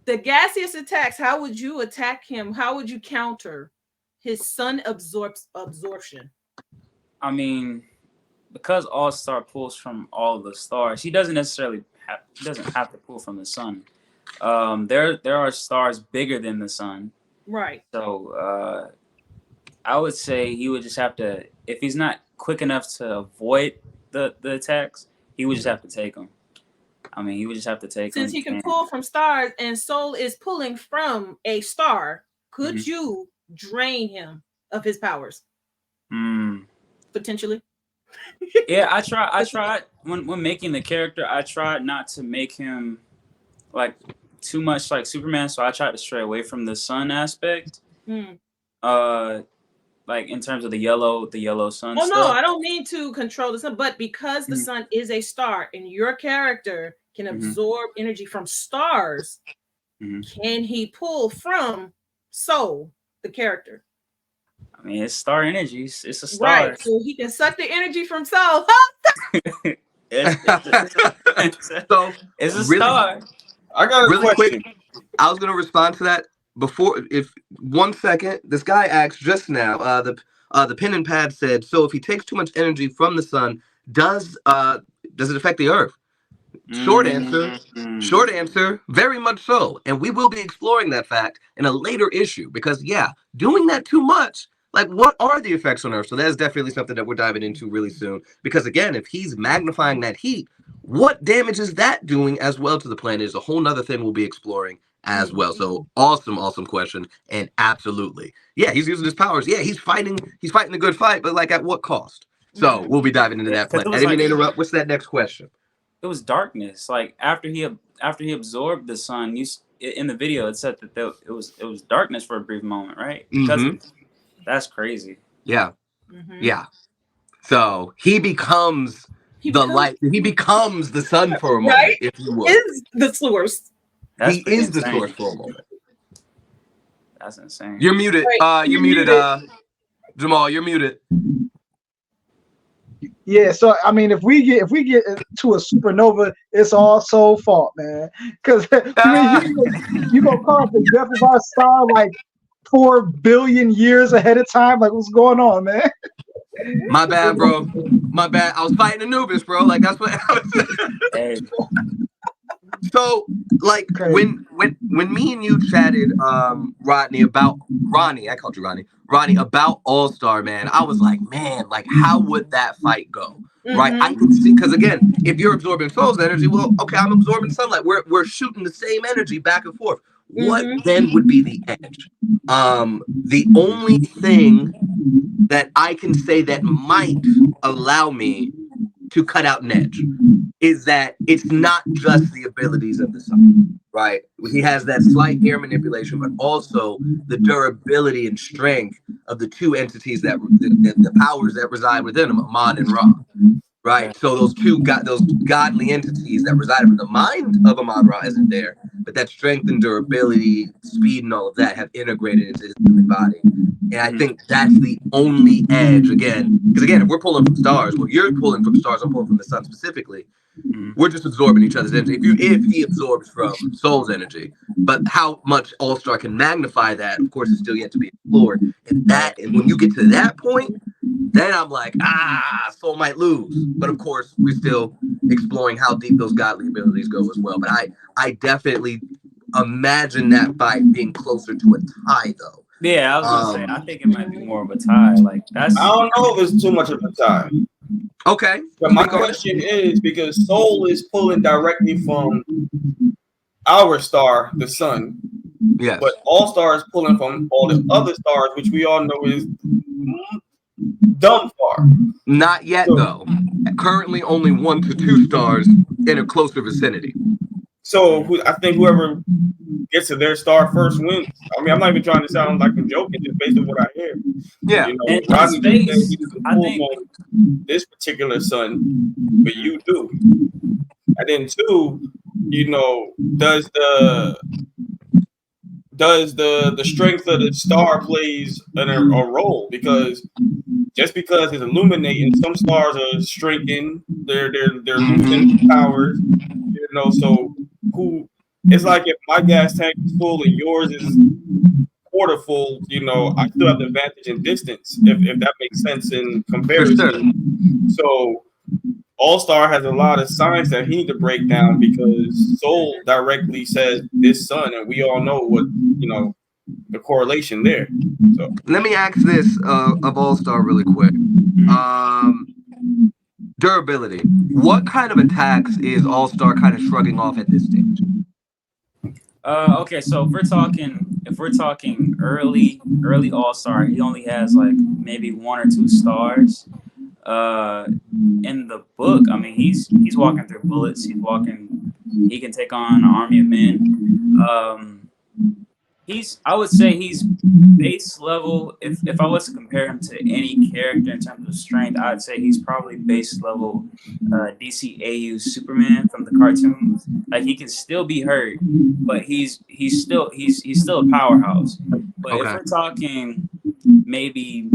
The gaseous attacks, how would you attack him? How would you counter his sun absorption? I mean, because All-Star pulls from all the stars, he doesn't necessarily have to pull from the sun. There are stars bigger than the sun. Right. So I would say he would just have to, if he's not quick enough to avoid the attacks, he would just have to take them. I mean, he would just have to take them. Since he can pull from stars and Soul is pulling from a star, could you drain him of his powers? Potentially. Yeah, I tried when making the character, I tried not to make him like too much like Superman, so I tried to stray away from the sun aspect. Like in terms of the yellow sun. Oh no, I don't mean to control the sun, but because the sun is a star and your character can absorb energy from stars, can he pull from Soul, the character? I mean, it's star energy. It's a star. Right, so he can suck the energy from Soul. It's a really, star. I got a really question. Quick, I was going to respond to that. Before, if 1 second, this guy asked just now, the pen and pad said, so if he takes too much energy from the sun, does it affect the earth? Short answer, very much so. And we will be exploring that fact in a later issue because, yeah, doing that too much, like what are the effects on earth? So that's definitely something that we're diving into really soon. Because again, if he's magnifying that heat, what damage is that doing as well to the planet is a whole nother thing we'll be exploring as well. So awesome question. And absolutely. Yeah, he's using his powers. Yeah, he's fighting the good fight, but like at what cost? So we'll be diving into that. I didn't mean to interrupt. What's that next question? It was darkness. Like after he absorbed the sun, in the video it said that it was darkness for a brief moment, right? Because that's crazy. Yeah. Yeah. So he becomes the light. He becomes the sun for a moment, right? If you will. Is the source. He is the source for a moment. That's insane. You're muted. You're muted. Jamal, you're muted. Yeah, so I mean, if we get to a supernova, it's all Soul's fault, man. Because you gonna cause the death of our star like 4 billion years ahead of time. Like, what's going on, man? My bad, bro. My bad. I was fighting Anubis, bro. Like that's what I was. So, like when me and you chatted, Ronnie, I called you Ronnie, about All-Star, man, I was like, man, like how would that fight go? Right? I could see, because again, if you're absorbing Soul's energy, well, okay, I'm absorbing sunlight. We're shooting the same energy back and forth. What then would be the edge? The only thing that I can say that might allow me to cut out an edge is that it's not just the abilities of the sun, right? He has that slight air manipulation, but also the durability and strength of the two entities that the powers that reside within him, Amon and Ra, right? So those godly entities that reside in the mind of Amon Ra isn't there, but that strength and durability, speed, and all of that have integrated into his human body. And I think that's the only edge, again, because again, if we're pulling from stars, well, you're pulling from stars, I'm pulling from the sun specifically. We're just absorbing each other's energy. If he absorbs from Soul's energy, but how much All-Star can magnify that, of course, is still yet to be explored. And when you get to that point, then I'm like, Soul might lose. But of course, we're still exploring how deep those godly abilities go as well. But I definitely imagine that fight being closer to a tie, though. Yeah, I was gonna say, I think it might be more of a tie. Like I don't know if it's too much of a tie. Okay. But my question is, because Soul is pulling directly from our star, the sun. Yeah. But All-Star is pulling from all the other stars, which we all know is dumb far. Not yet, though. Currently, only 1 to 2 stars in a closer vicinity. So I think whoever gets to their star first wins. I mean, I'm not even trying to sound like I'm joking, just based on what I hear. Yeah. You know, In Rodney just said space, he doesn't I pull think. on this particular sun, but you do. And then 2, you know, does the strength of the star plays a role? Because just because it's illuminating, some stars are shrinking, they're losing powers, you know. So it's like if my gas tank is full and yours is quarter full, you know, I still have the advantage in distance, if that makes sense in comparison. So All-Star has a lot of science that he need to break down, because Soul directly says this sun, and we all know what, you know, the correlation there. So let me ask this of All-Star really quick. Durability. What kind of attacks is All-Star kind of shrugging off at this stage? Okay, so if we're talking early All-Star, he only has like maybe 1 or 2 stars. In the book, I mean, he's walking through bullets. He can take on an army of men. I would say he's base level. If I was to compare him to any character in terms of strength, I'd say he's probably base level DCAU Superman from the cartoons. Like, he can still be hurt, but he's still a powerhouse. But if we're talking maybe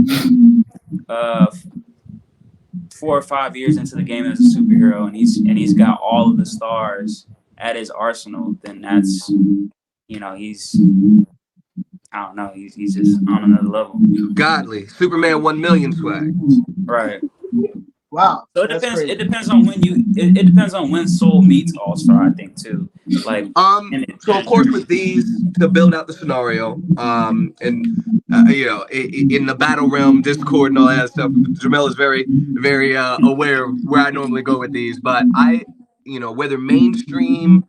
4 or 5 years into the game as a superhero, and he's got all of the stars at his arsenal, then that's, you know, I don't know, he's just on another level. Godly Superman 1 million swag. Right. Wow. So it depends on when it depends on when Soul meets All-Star, I think, too. Like, so of course with these, to build out the scenario, and you know, in the battle realm, Discord and all that stuff, Jamel is very, very aware of where I normally go with these. But you know, whether mainstream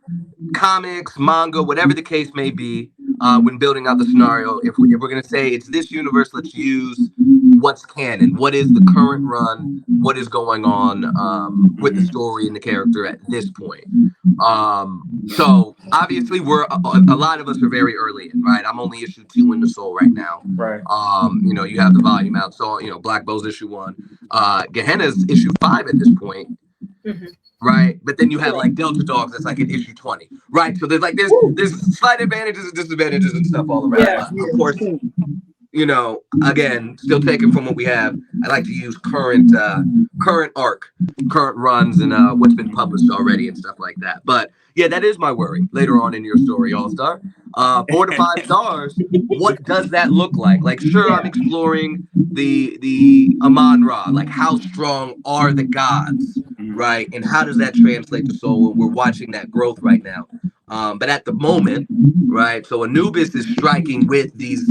comics, manga, whatever the case may be, when building out the scenario, if we're going to say it's this universe, let's use what's canon. What is the current run? What is going on with the story and the character at this point? So obviously a lot of us are very early in, right? I'm only issue 2 in the Soul right now. Right. You know, you have the volume out. So, you know, Black Bow's issue 1. Gehenna's issue 5 at this point. Mm-hmm. Right, but then you have like Delta Dogs that's like in issue 20, right? So there's slight advantages and disadvantages and stuff all around. Yeah. Of course, you know, again, still taking from what we have. I like to use current runs, and what's been published already and stuff like that. But yeah, that is my worry later on in your story, All-Star. 4 to 5 stars. What does that look like? Like, sure, I'm exploring the Amon-Ra. Like, how strong are the gods, right? And how does that translate to Soul? And we're watching that growth right now. But at the moment, right? So Anubis is striking with these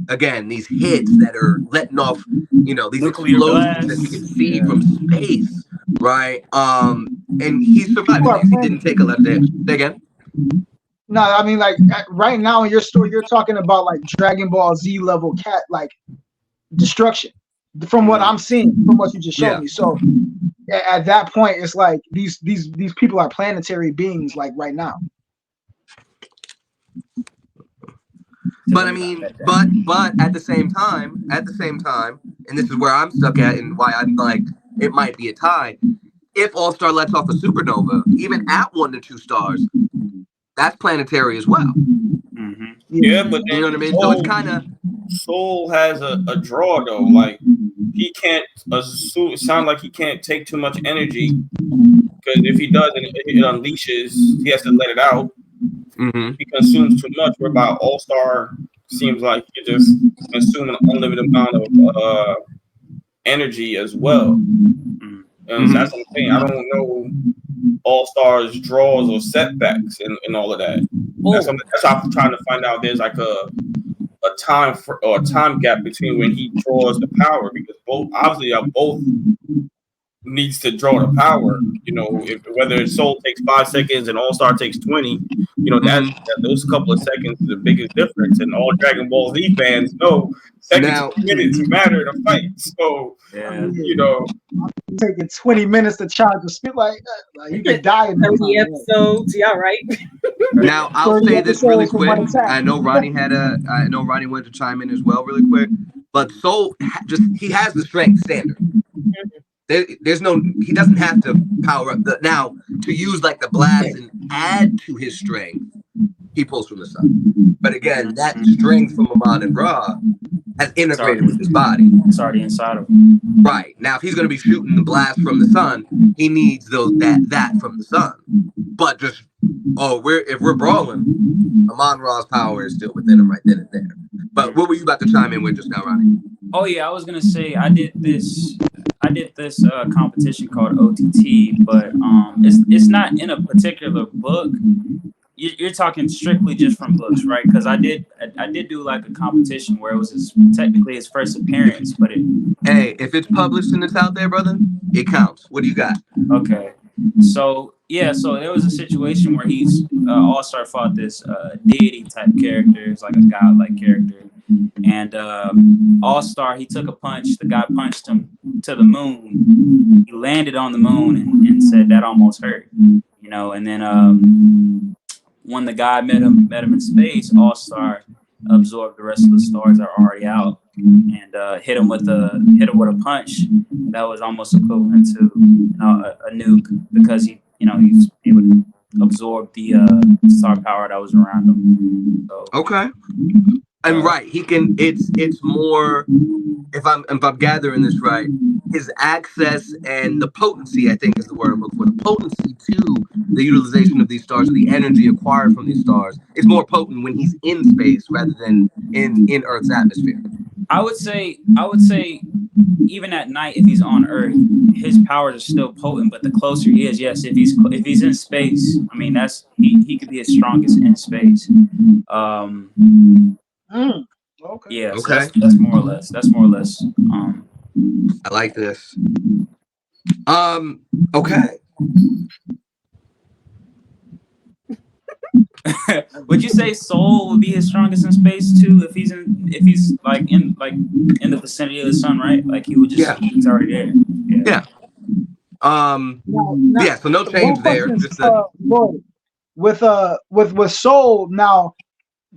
hits that are letting off, you know, these nuclear explosions that you can see from space, right? And he's surviving these. He didn't take a left damage. Say again? No, I mean, like, right now in your story, you're talking about like Dragon Ball Z level cat, like, destruction. From what I'm seeing, from what you just showed me. So at that point, it's like these people are planetary beings, like, right now. But I mean, but at the same time, and this is where I'm stuck at, and why I'm like, it might be a tie. If All-Star lets off a supernova, even at 1 to 2 stars, that's planetary as well. Mm-hmm. Yeah, but you know what I mean. So it's kind of Soul has a draw though. Like, he can't assume. It sounds like he can't take too much energy, because if he does, it unleashes. He has to let it out. Mm-hmm. He consumes too much. Whereby All-Star seems like you just consume an unlimited amount of energy as well. And that's what I'm saying. I don't know All-Star's draws or setbacks and all of that. That's how I'm trying to find out. There's like a time gap between when he draws the power, because both obviously are both needs to draw the power. You know, whether Soul takes 5 seconds and All Star takes 20, you know, that those couple of seconds is the biggest difference. And all Dragon Ball Z fans know seconds and minutes matter to fight. So, you know, taking 20 minutes to charge the spit, like you could die in 30 episodes. Yeah, right. Now I'll say this really quick. I know Ronnie wanted to chime in as well, really quick. But Soul he has the strength standard. There's no, he doesn't have to power up now to use like the blast and add to his strength. He pulls from the sun. But again, that strength from Amon and Ra has integrated with his body. It's already inside of him. Right. Now, if he's going to be shooting the blast from the sun, he needs that from the sun. But just, if we're brawling, Amon Ra's power is still within him right then and there. But what were you about to chime in with just now, Ronnie? Oh yeah, I was gonna say I did this competition called OTT, but it's not in a particular book. You're talking strictly just from books, right? Because I did do like a competition where it was technically his first appearance, but hey, if it's published and it's out there, brother, it counts. What do you got? Okay, so yeah, so there was a situation where he's All-Star fought this deity type character, it's like a godlike character, and All-Star, he took a punch. The guy punched him to the moon. He landed on the moon and said that almost hurt, you know. And then when the guy met him in space, All-Star absorbed the rest of the stars that are already out and hit him with a punch that was almost equivalent to a nuke, because he was able to absorb the star power that was around him. So, okay. And right, he can. It's more. If I'm gathering this right, his access and the potency, I think, is the word I'm looking for. The potency to the utilization of these stars, or the energy acquired from these stars, is more potent when he's in space rather than in Earth's atmosphere. I would say, even at night, if he's on Earth, his powers are still potent. But the closer he is, yes, if he's in space, I mean, that's he could be his strongest in space. Okay. Yeah, so okay. That's more or less. I like this. Okay. Would you say Soul would be his strongest in space too, if he's like in the vicinity of the sun, right? Like he would just he's already there. Yeah. Yeah. So no change there. Just with Soul now.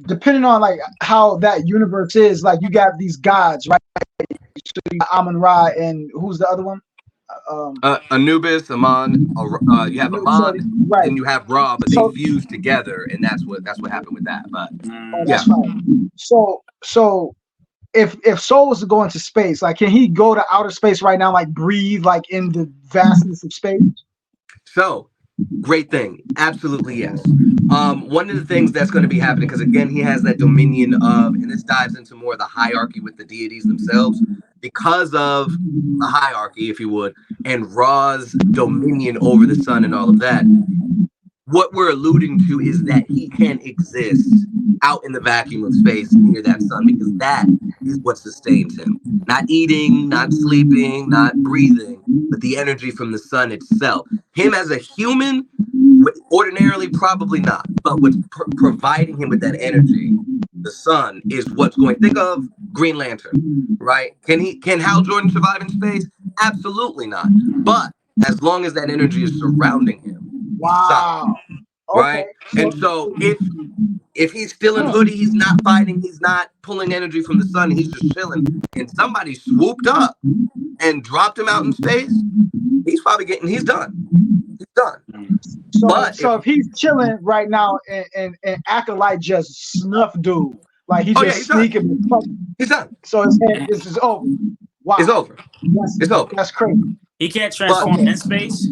Depending on like how that universe is, like you got these gods, right? So you got Amon Ra, and who's the other one? Anubis, Amon. You have Amon, right? And you have Ra, but they fuse together, and that's what happened with that. But that's right. So if Soul was to go into space, like can he go to outer space right now, like breathe like in the vastness of space? So. Great thing. Absolutely, yes. One of the things that's going to be happening, because again, he has that dominion of, and this dives into more of the hierarchy with the deities themselves, because of the hierarchy, if you would, and Ra's dominion over the sun and all of that. What we're alluding to is that he can exist out in the vacuum of space near that sun, because that is what sustains him. Not eating, not sleeping, not breathing, but the energy from the sun itself. Him as a human, ordinarily probably not, but what's providing him with that energy, the sun, is what's going. Think of Green Lantern, right? Can Hal Jordan survive in space? Absolutely not. But as long as that energy is surrounding him, wow. Right? Okay. And so if he's still in Hoodie, he's not fighting, he's not pulling energy from the sun, he's just chilling, and somebody swooped up and dropped him out in space, he's done. He's done. So if he's chilling right now and Akolyte just snuff dude, like he's sneaking. He's done. So it's just over. Wow. It's over. It's over. That's crazy. He can't transform in space?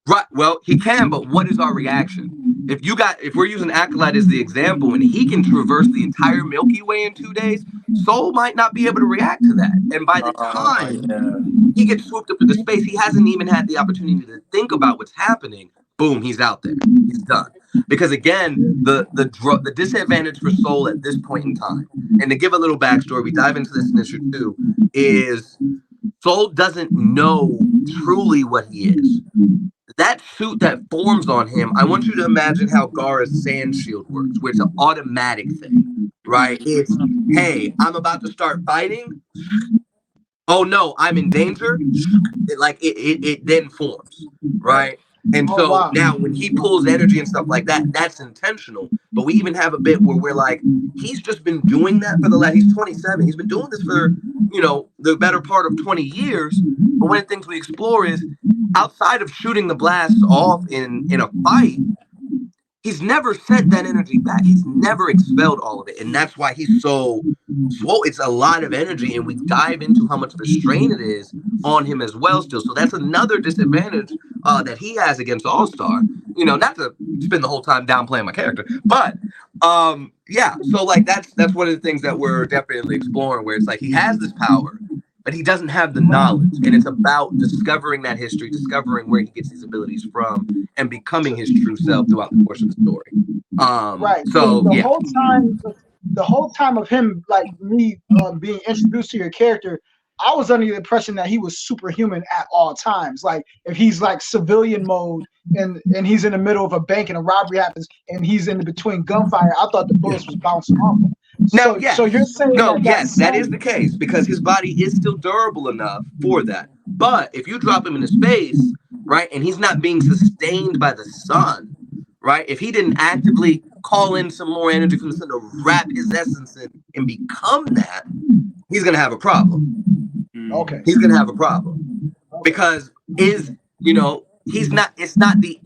Right. Well, he can, but what is our reaction? If we're using Akolyte as the example, and he can traverse the entire Milky Way in 2 days, Soul might not be able to react to that. And by the time he gets swooped up into space, he hasn't even had the opportunity to think about what's happening. Boom, he's out there. He's done. Because again, the disadvantage for Soul at this point in time, and to give a little backstory, we dive into this in issue 2, is Soul doesn't know truly what he is. That suit that forms on him, I want you to imagine how Gaara's sand shield works, where it's an automatic thing, right? It's, hey, I'm about to start fighting. Oh no, I'm in danger. It then forms, right? And so now when he pulls energy and stuff like that, that's intentional. But we even have a bit where we're like, he's just been doing that for the last, he's 27. He's been doing this for, the better part of 20 years. But one of the things we explore is outside of shooting the blasts off in a fight, he's never sent that energy back. He's never expelled all of it. And that's why he's so swole. It's a lot of energy. And we dive into how much of a strain it is on him as well still. So that's another disadvantage that he has against All-Star. Not to spend the whole time downplaying my character. But yeah, so like that's one of the things that we're definitely exploring, where it's like he has this power, but he doesn't have the knowledge. And it's about discovering that history, discovering where he gets these abilities from, and becoming his true self throughout the course of the story. Right. So the whole time of him, like me being introduced to your character, I was under the impression that he was superhuman at all times. Like if he's like civilian mode and he's in the middle of a bank and a robbery happens and he's in between gunfire, I thought the bullets was bouncing off him. No, yes. So you're saying that is the case, because his body is still durable enough for that. But if you drop him into space, right, and he's not being sustained by the sun, right, if he didn't actively call in some more energy from the sun to wrap his essence in and become that, he's going to have a problem. Okay. He's going to have a problem. Because he's not, it's not the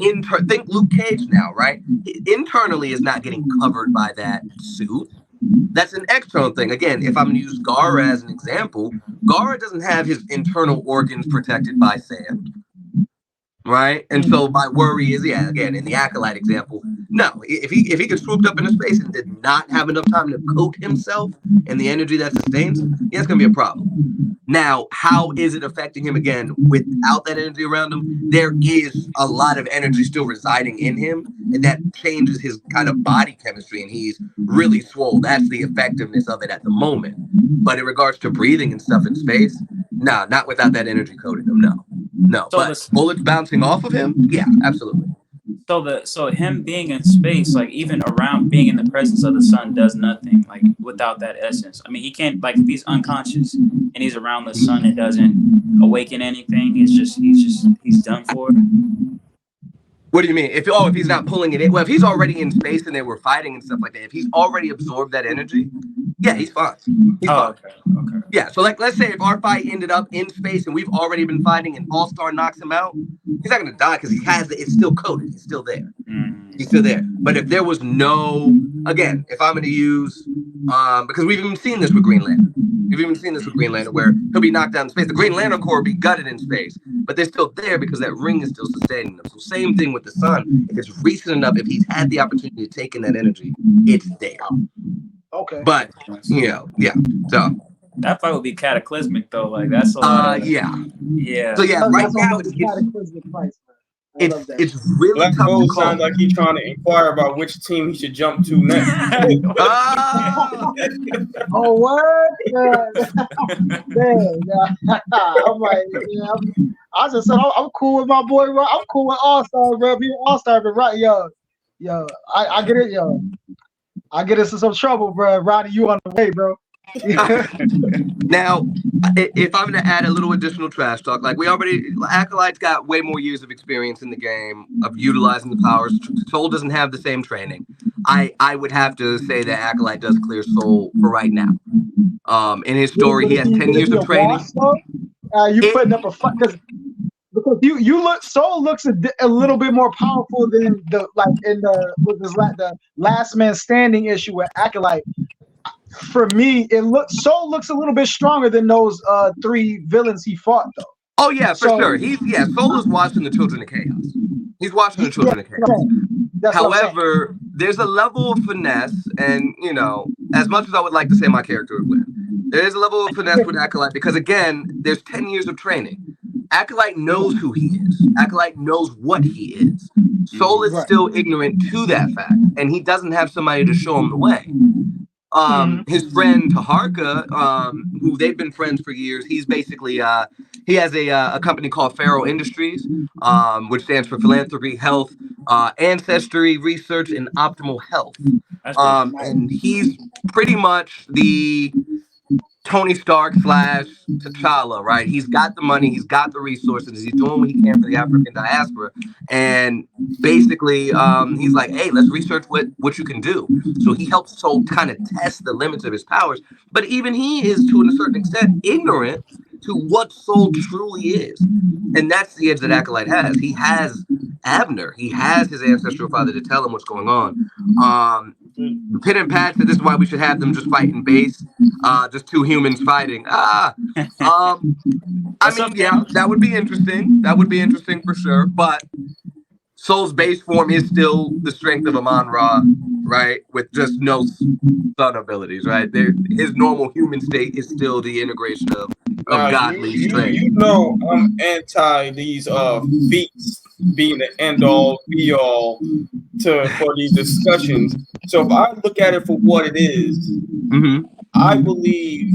think Luke Cage now, right? Internally is not getting covered by that suit. That's an external thing. Again, if I'm going to use Gaara as an example, Gaara doesn't have his internal organs protected by sand, right? And so my worry is, again, in the Akolyte example, no, if he gets swooped up into space and did not have enough time to coat himself and the energy that sustains him, it's going to be a problem. Now, how is it affecting him again without that energy around him? There is a lot of energy still residing in him, and that changes his kind of body chemistry, and he's really swole. That's the effectiveness of it at the moment. But in regards to breathing and stuff in space, no, not without that energy coating him, no. So but bullets bouncing off of him, yeah, absolutely. So him being in space, like even around being in the presence of the sun, does nothing like without that essence. I mean, he can't, like if he's unconscious and he's around the sun, it doesn't awaken anything. He's done for. What do you mean? If he's not pulling it in, well, if he's already in space and they were fighting and stuff like that, if he's already absorbed that energy, yeah, he's fine. He's fine. Okay. Yeah, so like let's say if our fight ended up in space and we've already been fighting and All-Star knocks him out, he's not gonna die because it's still coated. He's still there. He's still there. But if there was again, if I'm gonna use because we've even seen this with Green Lantern. We've even seen this with Green Lantern where he'll be knocked down in space. The Green Lantern Corps will be gutted in space, but they're still there because that ring is still sustaining them. So same thing with the sun. If it's recent enough, if he's had the opportunity to take in that energy, it's there. Okay. But yeah. So that fight would be cataclysmic though. Like that's a lot. Yeah. So right now it's cataclysmic fights. It's really Black tough Gold to call. sounds like he's trying to inquire about which team he should jump to next. Oh, what? Yeah. I'm like, I just said I'm cool with my boy. I'm cool with All-Star, bro. Being All-Star, but right, yo, I get it, yo. I get us in some trouble, bro. Roddy, you on the way, bro. Now, if I'm going to add a little additional trash talk, like Akolyte's got way more years of experience in the game of utilizing the powers. Soul doesn't have the same training. I would have to say that Akolyte does clear Soul for right now. In his story, he has 10 years of training. You putting up a fight because Soul looks a little bit more powerful than the last man standing issue with Akolyte. For me, Soul looks a little bit stronger than those 3 villains he fought, though. Oh yeah, for sure. Soul is watching the Children of Chaos. He's watching the Children of Chaos. However, there's a level of finesse, and as much as I would like to say my character would win, there is a level of finesse with Akolyte because again, there's 10 years of training. Akolyte knows who he is. Akolyte knows what he is. Soul is still ignorant to that fact, and he doesn't have somebody to show him the way. His friend Taharka, who they've been friends for years, he's basically he has a company called Pharaoh Industries, which stands for philanthropy, health, ancestry, research, and optimal health. And he's pretty much the Tony Stark / T'Challa, right? He's got the money, he's got the resources, he's doing what he can for the African diaspora, and basically, he's like, hey, let's research what you can do. So he helps Soul kind of test the limits of his powers, but even he is, to a certain extent, ignorant to what Soul truly is, and that's the edge that Akolyte has. He has Abner, he has his ancestral father to tell him what's going on. Pit and Pat said this is why we should have them just fight in base, just two humans fighting. I mean, yeah, that would be interesting. That would be interesting for sure. But Soul's base form is still the strength of Amon-Ra, right? With just no sun abilities, right? His normal human state is still the integration of godly strength. You know, I'm anti these feats being the end all be all for these discussions. So if I look at it for what it is, I believe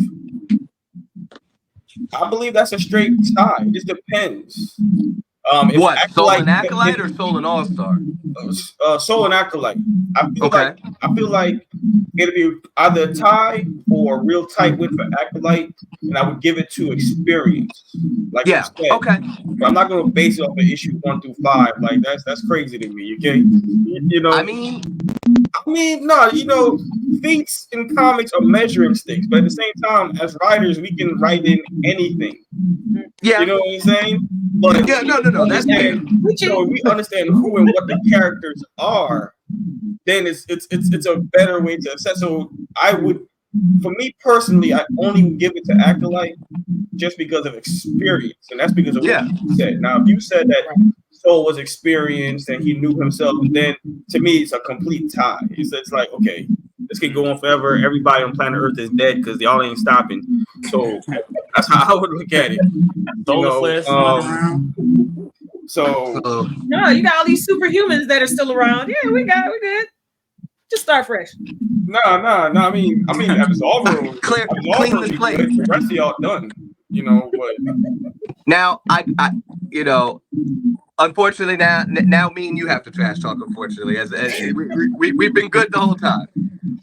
that's a straight tie. It just depends. What, Soul and Akolyte or Soul and All-Star? Soul and Akolyte. I feel like it'll be either a tie or a real tight win for Akolyte, and I would give it to experience. Like you said. Okay. But I'm not gonna base it off of issue 1 through 5. Like that's crazy to me. Okay. You know. I mean, no. You know, feats in comics are measuring sticks, but at the same time, as writers, we can write in anything. Yeah. You know what I'm saying? But yeah, no. That's fair. So if we understand who and what the characters are, then it's a better way to assess. So I would, for me personally, I only would give it to Akolyte just because of experience, and that's because of what you said. Now, if you said that Soul was experienced and he knew himself, then to me it's a complete tie. It's like, okay, this can go on forever. Everybody on planet Earth is dead because y'all ain't stopping. So that's how I would look at it. So no, you got all these superhumans that are still around. Yeah, we good. Just start fresh. No. I mean, Absolver. Clean the slate. The rest of y'all done. You know, but now I you know, unfortunately now me and you have to trash talk. Unfortunately, as we've been good the whole time,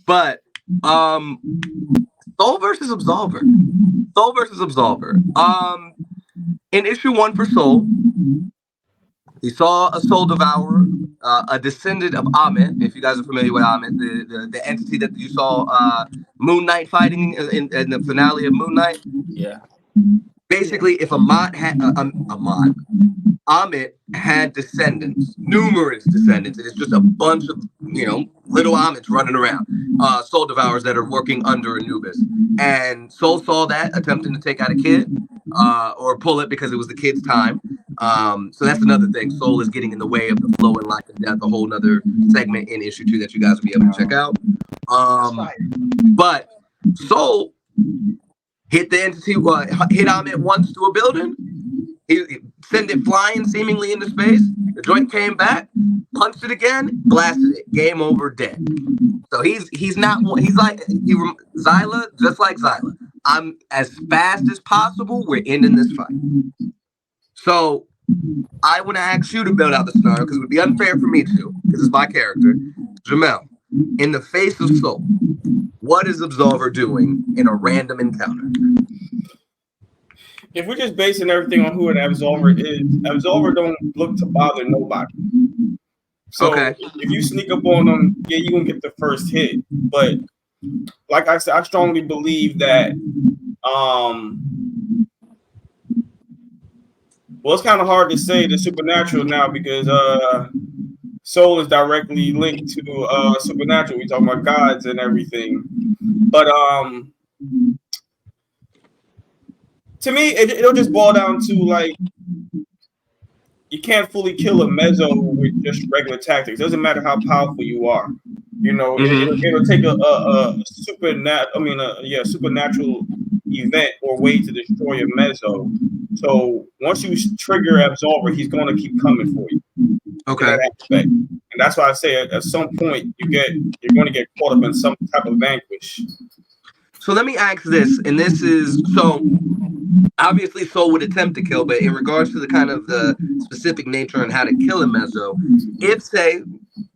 but Soul versus Absolver. In issue 1 for Soul, he saw a Soul Devourer, a descendant of Ammit. If you guys are familiar with Ammit, the entity that you saw Moon Knight fighting in the finale of Moon Knight. Yeah. Basically, if Ammit had descendants, numerous descendants, and it's just a bunch of, you know, little Ammits running around, Soul Devourers that are working under Anubis. And Soul saw that, attempting to take out a kid, or pull it because it was the kid's time. So that's another thing. Soul is getting in the way of the flow and life and death, a whole nother segment in issue 2 that you guys will be able to check out. But Soul hit the entity, hit Ammit once to a building. He sent it flying seemingly into space. The joint came back, punched it again, blasted it. Game over, dead. So he's like Xyla, just like Xyla. I'm as fast as possible. We're ending this fight. So I want to ask you to build out the scenario because it would be unfair for me to, because it's my character. Jamel, in the face of Soul, what is Absolver doing in a random encounter? If we're just basing everything on who an Absolver is, Absolver don't look to bother nobody. So if you sneak up on them, yeah, you're going to get the first hit. But like I said, I strongly believe that, well, it's kind of hard to say the supernatural now because Soul is directly linked to supernatural. We talk about gods and everything. But to me, it'll just boil down to, like, you can't fully kill a mezzo with just regular tactics. Doesn't matter how powerful you are. You know, it'll take a supernatural event or way to destroy a mezzo. So once you trigger Absolver, he's going to keep coming for you. Okay. And that's why I say at some point you're going to get caught up in some type of vanquish. So let me ask this, and this is so obviously Soul would attempt to kill, but in regards to the kind of the specific nature and how to kill a Mezzo, if say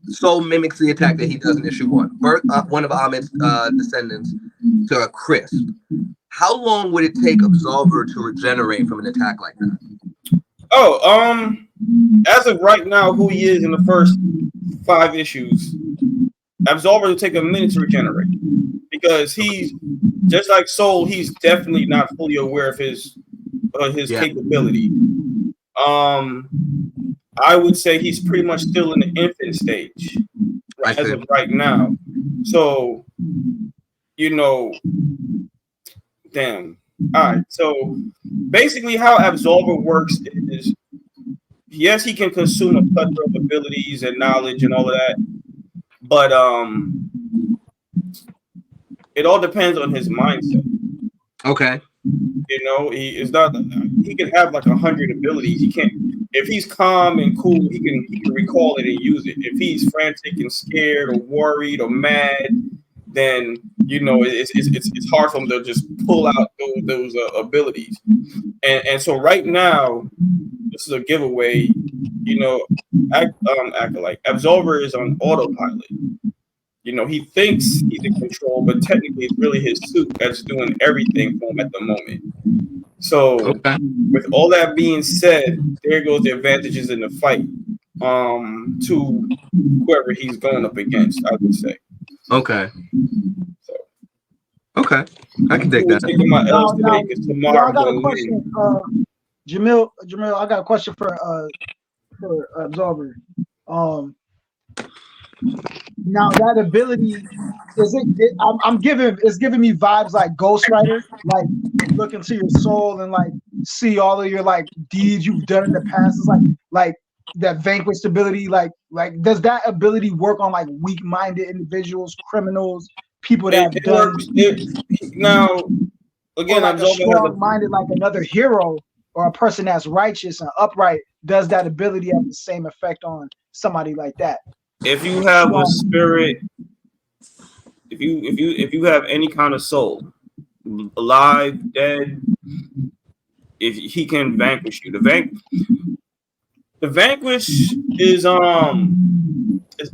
Soul mimics the attack that he does in issue 1, one of Ahmed's descendants to a crisp, how long would it take Absolver to regenerate from an attack like that? Oh, as of right now, who he is in the first 5 issues, Absolver will take a minute to regenerate, because he's just like Soul. He's definitely not fully aware of his capability. I would say he's pretty much still in the infant stage as of right now. So, damn. All right. So basically, how Absolver works is, yes, he can consume a plethora of abilities and knowledge and all of that, but it all depends on his mindset. Okay. He is not. He can have like 100 abilities. He can't. If he's calm and cool, he can recall it and use it. If he's frantic and scared or worried or mad, then it's hard for him to just pull out those abilities. And so right now, this is a giveaway. Akolyte Absolver is on autopilot. He thinks he's in control, but technically it's really his suit that's doing everything for him at the moment. So with all that being said, there goes the advantages in the fight to whoever he's going up against, I would say. Okay. So, okay. I can take that. Taking my L's today because tomorrow I got a question. Jamil, I got a question for Absolver. Now that ability it's giving me vibes like Ghost Rider, like look into your soul and like see all of your like deeds you've done in the past. It's like that vanquished ability. Like does that ability work on like weak-minded individuals, criminals, people that have done? Now again, like a strong-minded, like another hero or a person that's righteous and upright. Does that ability have the same effect on somebody like that? If you have a spirit, if you have any kind of soul, alive, dead, if he can vanquish you, the vanquish is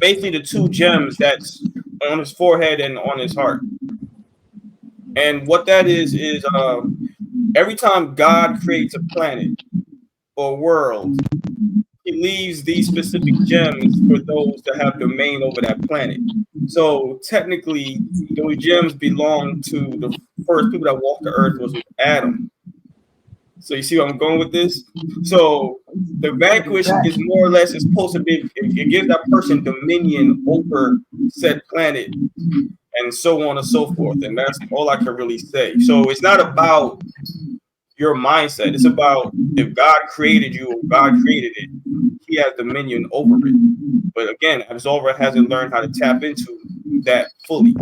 basically the 2 gems that's on his forehead and on his heart. And what that is every time God creates a planet or world, he leaves these specific gems for those that have domain over that planet. So technically, those gems belong to the first people that walked the earth was with Adam. So you see where I'm going with this? So the vanquish is more or less supposed to be, it gives that person dominion over said planet and so on and so forth. And that's all I can really say. So it's not about your mindset. It's about if God created you or God created it, he has dominion over it. But again, Absolver hasn't learned how to tap into that fully.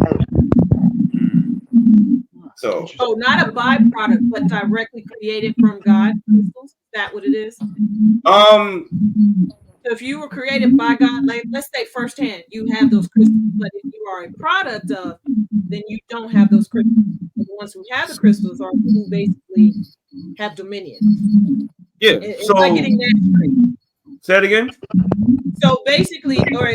So not a byproduct, but directly created from God crystals. Is that what it is? So if you were created by God, like let's say firsthand, you have those crystals, but if you are a product of, then you don't have those crystals. The ones who have the crystals are who basically have dominion. Yeah. So am I getting that straight? Say it again. So basically, or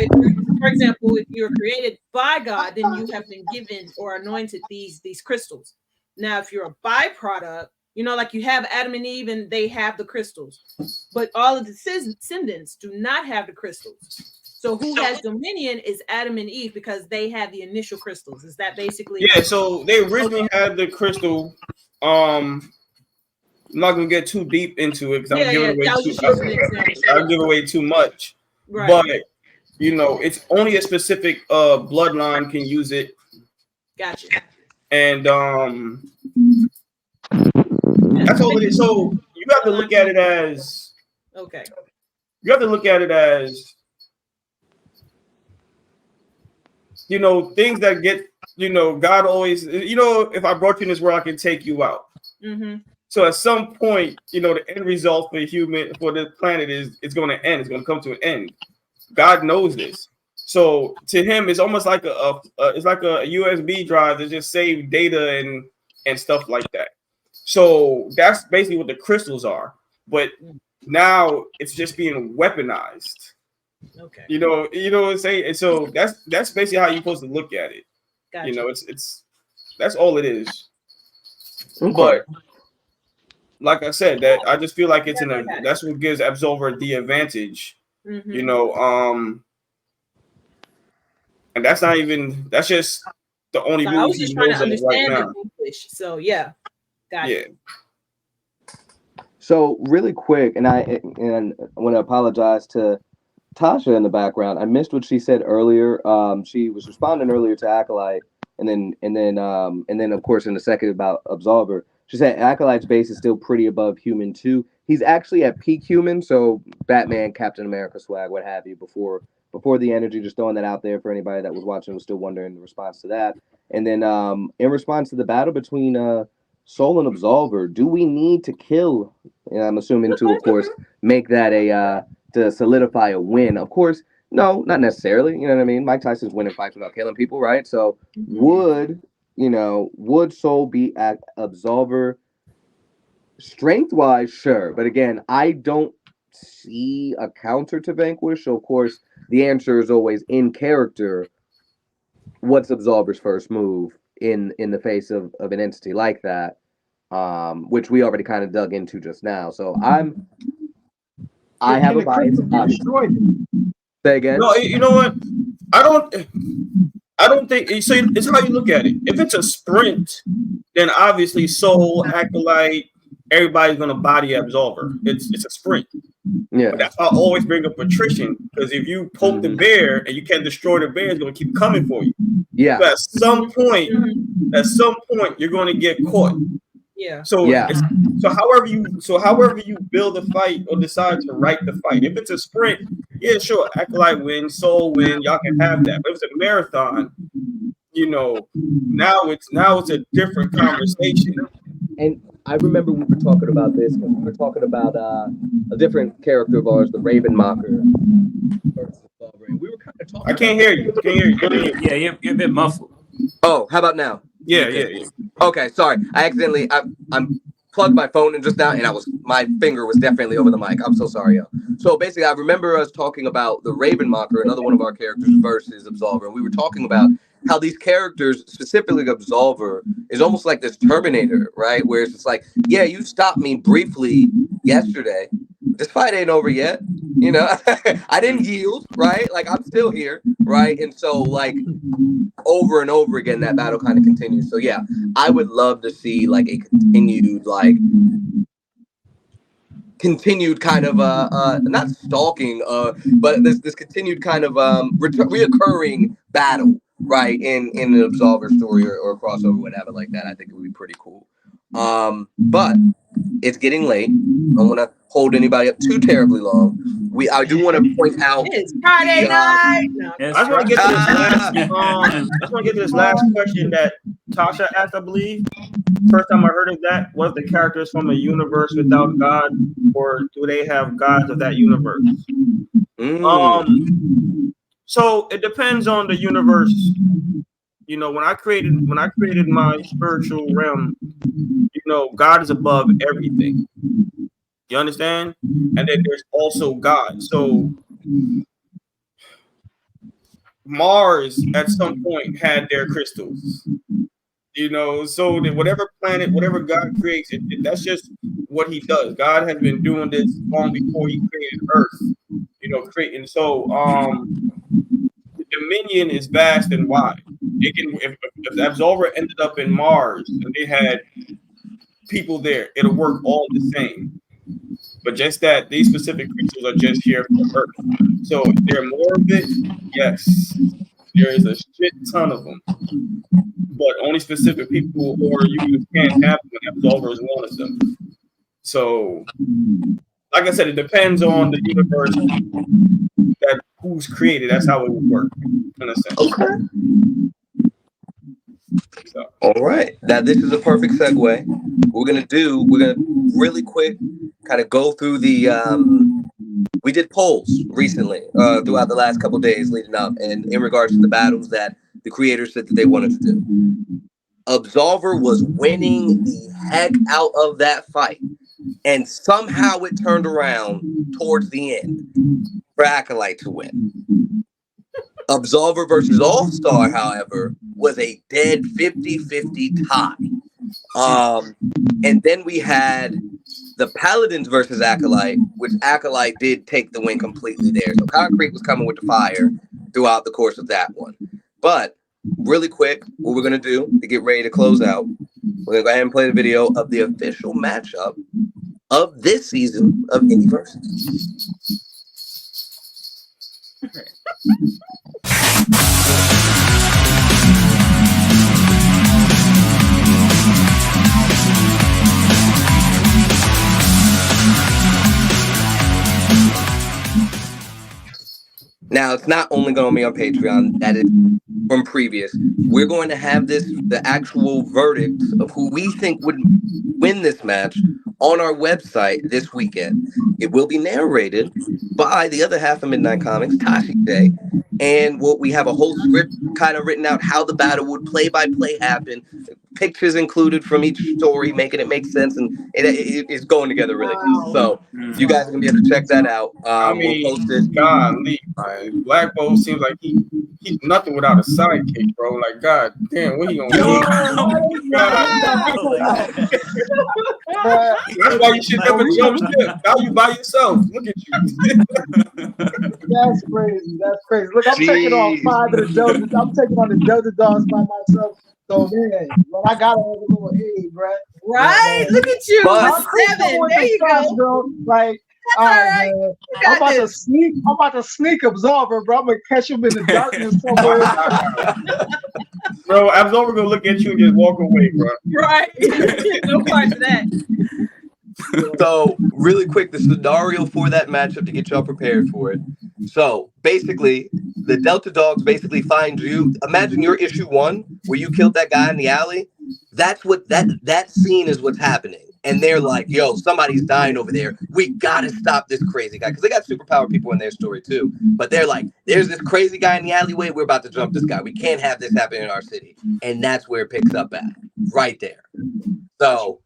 for example, if you're created by God, then you have been given or anointed these crystals. Now, if you're a byproduct, like you have Adam and Eve and they have the crystals, but all of the descendants do not have the crystals. So who has dominion is Adam and Eve because they have the initial crystals. Is that basically? Yeah. So they originally had the crystal. I'm not gonna get too deep into it because I'll give away too much. Right. But it's only a specific bloodline can use it. Gotcha. And that's all it is. So you have to look at it as okay. You have to look at it as things that get God always if I brought you in this world, I can take you out. Mm-hmm. So at some point, the end result for the planet is it's going to end. It's going to come to an end. God knows this. So to him, it's almost like it's like a USB drive that just save data and stuff like that. So that's basically what the crystals are. But now it's just being weaponized. Okay. You know what I'm saying? And so that's basically how you're supposed to look at it. Gotcha. You know, it's that's all it is. Okay. But like I said, that I just feel like that's what gives Absolver the advantage. Mm-hmm. You know, and that's just the only I was moves he just trying to knows of right understand now. the English. So yeah, got it. So really quick, and I want to apologize to Tasha in the background. I missed what she said earlier. She was responding earlier to Akolyte, and then of course in the second about Absolver. She said Akolyte's base is still pretty above human too. He's actually at peak human, so Batman, Captain America swag, what have you, before the energy. Just throwing that out there for anybody that was watching and was still wondering the response to that. And then in response to the battle between Soul and Absolver, do we need to kill? And I'm assuming to, of course, make that to solidify a win. Of course, no, not necessarily. You know what I mean? Mike Tyson's winning fights without killing people, right? So would Soul be at Absolver? Strength-wise, sure. But again, I don't see a counter to Vanquish. So, of course, the answer is always in character. What's Absolver's first move in the face of an entity like that? Which we already kind of dug into just now. So I have a bias. Say again? No, you know what? I don't think so. It's how you look at it. If it's a sprint, then obviously Soul, Akolyte, everybody's gonna body Absolver. It's a sprint. Yeah. But that's why I always bring up attrition, because if you poke the bear and you can't destroy the bear, it's gonna keep coming for you. Yeah. So at some point, you're gonna get caught. Yeah. So however you build a fight or decide to write the fight. If it's a sprint, yeah, sure, Akolyte win, Soul win, y'all can have that. But if it's a marathon, now it's a different conversation. And I remember we were talking about this when we were talking about a different character of ours, the Raven Mocker. We were kind of talking. I can't hear you. Yeah, you're a bit muffled. Oh, how about now? Yeah. Okay, sorry. I plugged my phone in just now, and my finger was definitely over the mic. I'm so sorry, yo. So basically, I remember us talking about the Raven Mocker, another one of our characters versus Absolver, and we were talking about how these characters, specifically Absolver, is almost like this Terminator, right? Where it's just like, yeah, you stopped me briefly yesterday. This fight ain't over yet. You know, I didn't yield, right? Like, I'm still here, right? And so, like, over and over again, that battle kind of continues. So, yeah, I would love to see, like, a continued kind of not stalking, but this continued kind of reoccurring battle, right, in an Absolver story or a crossover, whatever like that. I think it would be pretty cool. But it's getting late. I don't want to hold anybody up too terribly long. I do want to point out it's Friday night. I just want to get to this last question that Tasha asked, I believe. First time I heard of that was the characters from a universe without God, or do they have gods of that universe? So it depends on the universe. You know, when I created my spiritual realm, God is above everything. You understand? And then there's also God. So Mars at some point had their crystals. So that whatever planet, whatever God creates, that's just what he does. God has been doing this long before he created Earth, creating. So the Dominion is vast and wide. It can, if Absolver ended up in Mars and they had people there, it'll work all the same. But just that these specific crystals are just here for Earth. So is there more of it? Yes. There is a shit ton of them. But only specific people or users can't have them, and Absolver is one of them. So, like I said, it depends on the universe that who's created. That's how it would work, in a sense. Okay. So. All right. Now, this is a perfect segue. We're gonna really quick kind of go through the we did polls recently throughout the last couple days leading up, and in regards to the battles that the creators said that they wanted to do. Absolver was winning the heck out of that fight, and somehow it turned around towards the end for Akolyte to win. Absolver versus All-Star, however, was a dead 50-50 tie. And then we had the Paladins versus Akolyte, which Akolyte did take the win completely there. So Concrete was coming with the fire throughout the course of that one. But really quick, what we're going to do to get ready to close out, we're going to go ahead and play the video of the official matchup of this season of Indie Versus. Now, it's not only going to be on Patreon, that is from previous. We're going to have the actual verdicts of who we think would win this match on our website this weekend. It will be narrated by the other half of Midnightcomics, Tashi J. And we have a whole script kind of written out how the battle would play by play happen. Pictures included from each story, making it make sense, and it's going together really good. So you guys are gonna be able to check that out. We'll post it. Golly, man. Black Bolt seems like he's nothing without a sidekick, bro. Like, God damn, what he gonna do? That's why you should never jump ship. Now you by yourself. Look at you. That's crazy. That's crazy. Look, I'm taking on 5 of the Delta. I'm taking on the Delta Dogs by myself. So man, well, I got a little aid, bro. Right? Look at you. But 7. There you go. Bro. Like, all right. I'm about to sneak Absolver, bro. I'm gonna catch him in the darkness somewhere. Bro, Absolver gonna look at you and just walk away, bro. Right. No part of that. So, really quick, the scenario for that matchup to get y'all prepared for it. So, basically, the Delta Dogs basically find you. Imagine your issue 1 where you killed that guy in the alley. That's what that scene is what's happening. And they're like, yo, somebody's dying over there. We gotta stop this crazy guy. Because they got superpower people in their story too. But they're like, there's this crazy guy in the alleyway. We're about to jump this guy. We can't have this happen in our city. And that's where it picks up at. Right there. So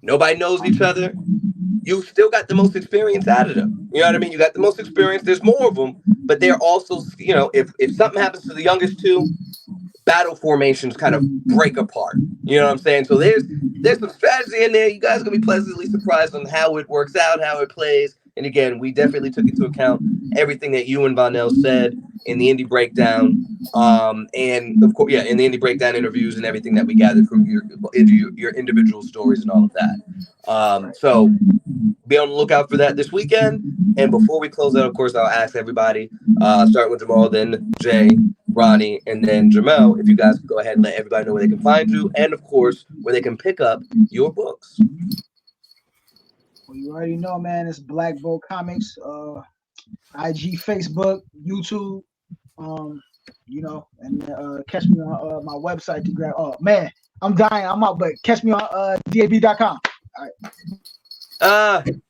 nobody knows each other. You still got the most experience out of them. You know what I mean? You got the most experience. There's more of them. But they're also, you know, if something happens to the youngest two, battle formations kind of break apart. You know what I'm saying? So there's some strategy in there. You guys are gonna be pleasantly surprised on how it works out, how it plays. And again, we definitely took into account everything that you and Vaughn said in the indie breakdown, and of course, in the indie breakdown interviews and everything that we gathered from your individual stories and all of that. So be on the lookout for that this weekend. And before we close out, of course, I'll ask everybody, starting with Jamal, then Jay, Ronnie, and then Jamel, if you guys could go ahead and let everybody know where they can find you, and of course, where they can pick up your books. Well, you already know, man. It's Black Bolt Comics, IG, Facebook, YouTube. You know, and catch me on my website to grab. Oh man, I'm dying. I'm out, but catch me on dab.com. All right.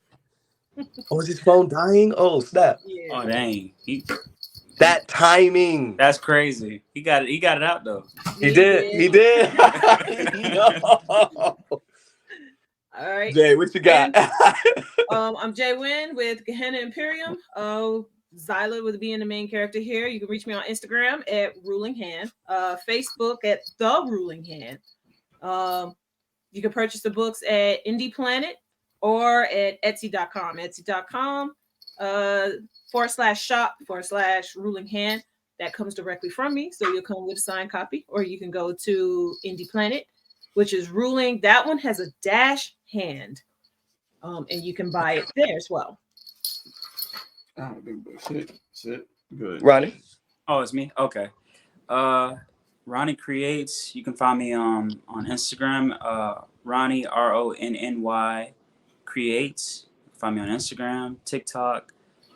Oh, is his phone dying? Oh, snap. Yeah. Oh, dang. That timing. That's crazy. He got it out though. He did. All right. Jay, what you got? I'm Jay Wynn with Gehenna Imperium. Zyla with being the main character here. You can reach me on Instagram at Ruling Hand, Facebook at The Ruling Hand. You can purchase the books at Indie Planet or at Etsy.com. Etsy.com /shop/Ruling Hand. That comes directly from me. So you'll come with a signed copy, or you can go to Indie Planet, which is Ruling. That one has a dash hand. And you can buy it there as well. Shit. Good. Ronnie? Oh, it's me? Okay. Ronnie Creates. You can find me on Instagram. Ronnie, RONNY Creates. Find me on Instagram, TikTok,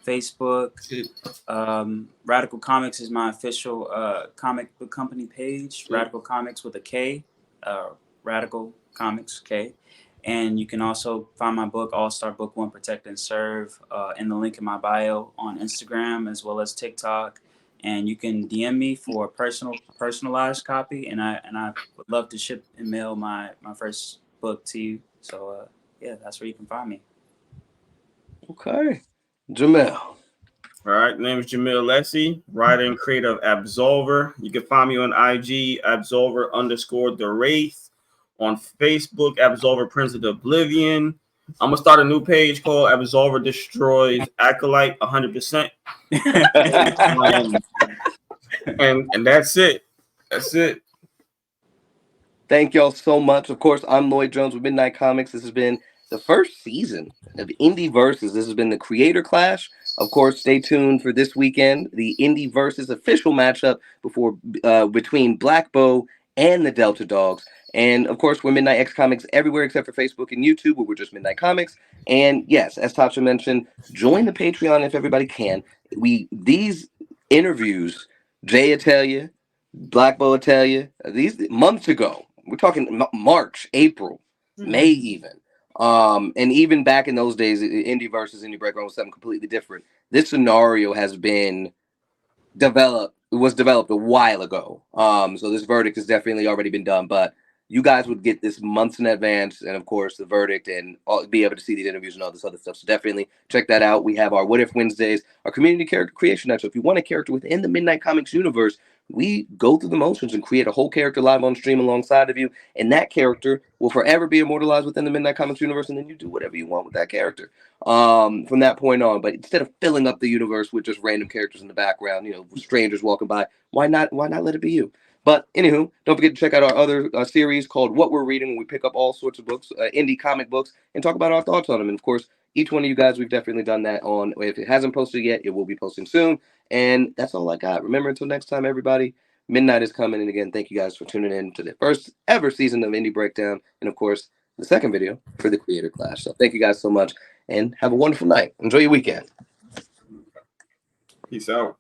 Facebook. Radical Comics is my official comic book company page. Radical Comics with a K. Radical Comics K. And you can also find my book, All Star Book One, Protect and Serve, in the link in my bio on Instagram as well as TikTok. And you can DM me for a personalized copy, and I would love to ship and mail my first book to you. So yeah, that's where you can find me. Okay, Jamel. All right, name is Jamil Lessie, writer and creator of Absolver. You can find me on IG, Absolver_the Wraith. On Facebook, Absolver Prince of Oblivion. I'm gonna start a new page called Absolver Destroys Akolyte 100%. And that's it. That's it. Thank y'all so much. Of course, I'm Lloyd Jones with Midnight Comics. This has been the first season of Indie Versus. This has been the Creator Clash. Of course, stay tuned for this weekend, the Indie Versus official matchup between Black Bow and the Delta Dogs. And of course, we're Midnight X Comics everywhere except for Facebook and YouTube, where we're just Midnight Comics. And yes, as Tasha mentioned, join the Patreon if everybody can. These interviews, Jay will tell you, Black Bow will tell you, these months ago. We're talking March, April, May even. And even back in those days, Indie versus Indie Breakdown was something completely different. This scenario has been was developed a while ago. So this verdict has definitely already been done, but you guys would get this months in advance, and of course the verdict, and be able to see these interviews and all this other stuff. So definitely check that out. We have our What If Wednesdays, our community character creation night. So if you want a character within the Midnight Comics universe, we go through the motions and create a whole character live on stream alongside of you, and that character will forever be immortalized within the Midnight Comics universe, and then you do whatever you want with that character from that point on. But instead of filling up the universe with just random characters in the background, strangers walking by, why not let it be you? But anywho, don't forget to check out our other series called What We're Reading, where we pick up all sorts of books, indie comic books, and talk about our thoughts on them. And of course, each one of you guys, we've definitely done that on. If it hasn't posted yet, it will be posting soon. And that's all I got. Remember, until next time, everybody, midnight is coming. And again, thank you guys for tuning in to the first ever season of Indie Breakdown. And of course, the second video for the Creator Clash. So thank you guys so much, and have a wonderful night. Enjoy your weekend. Peace out.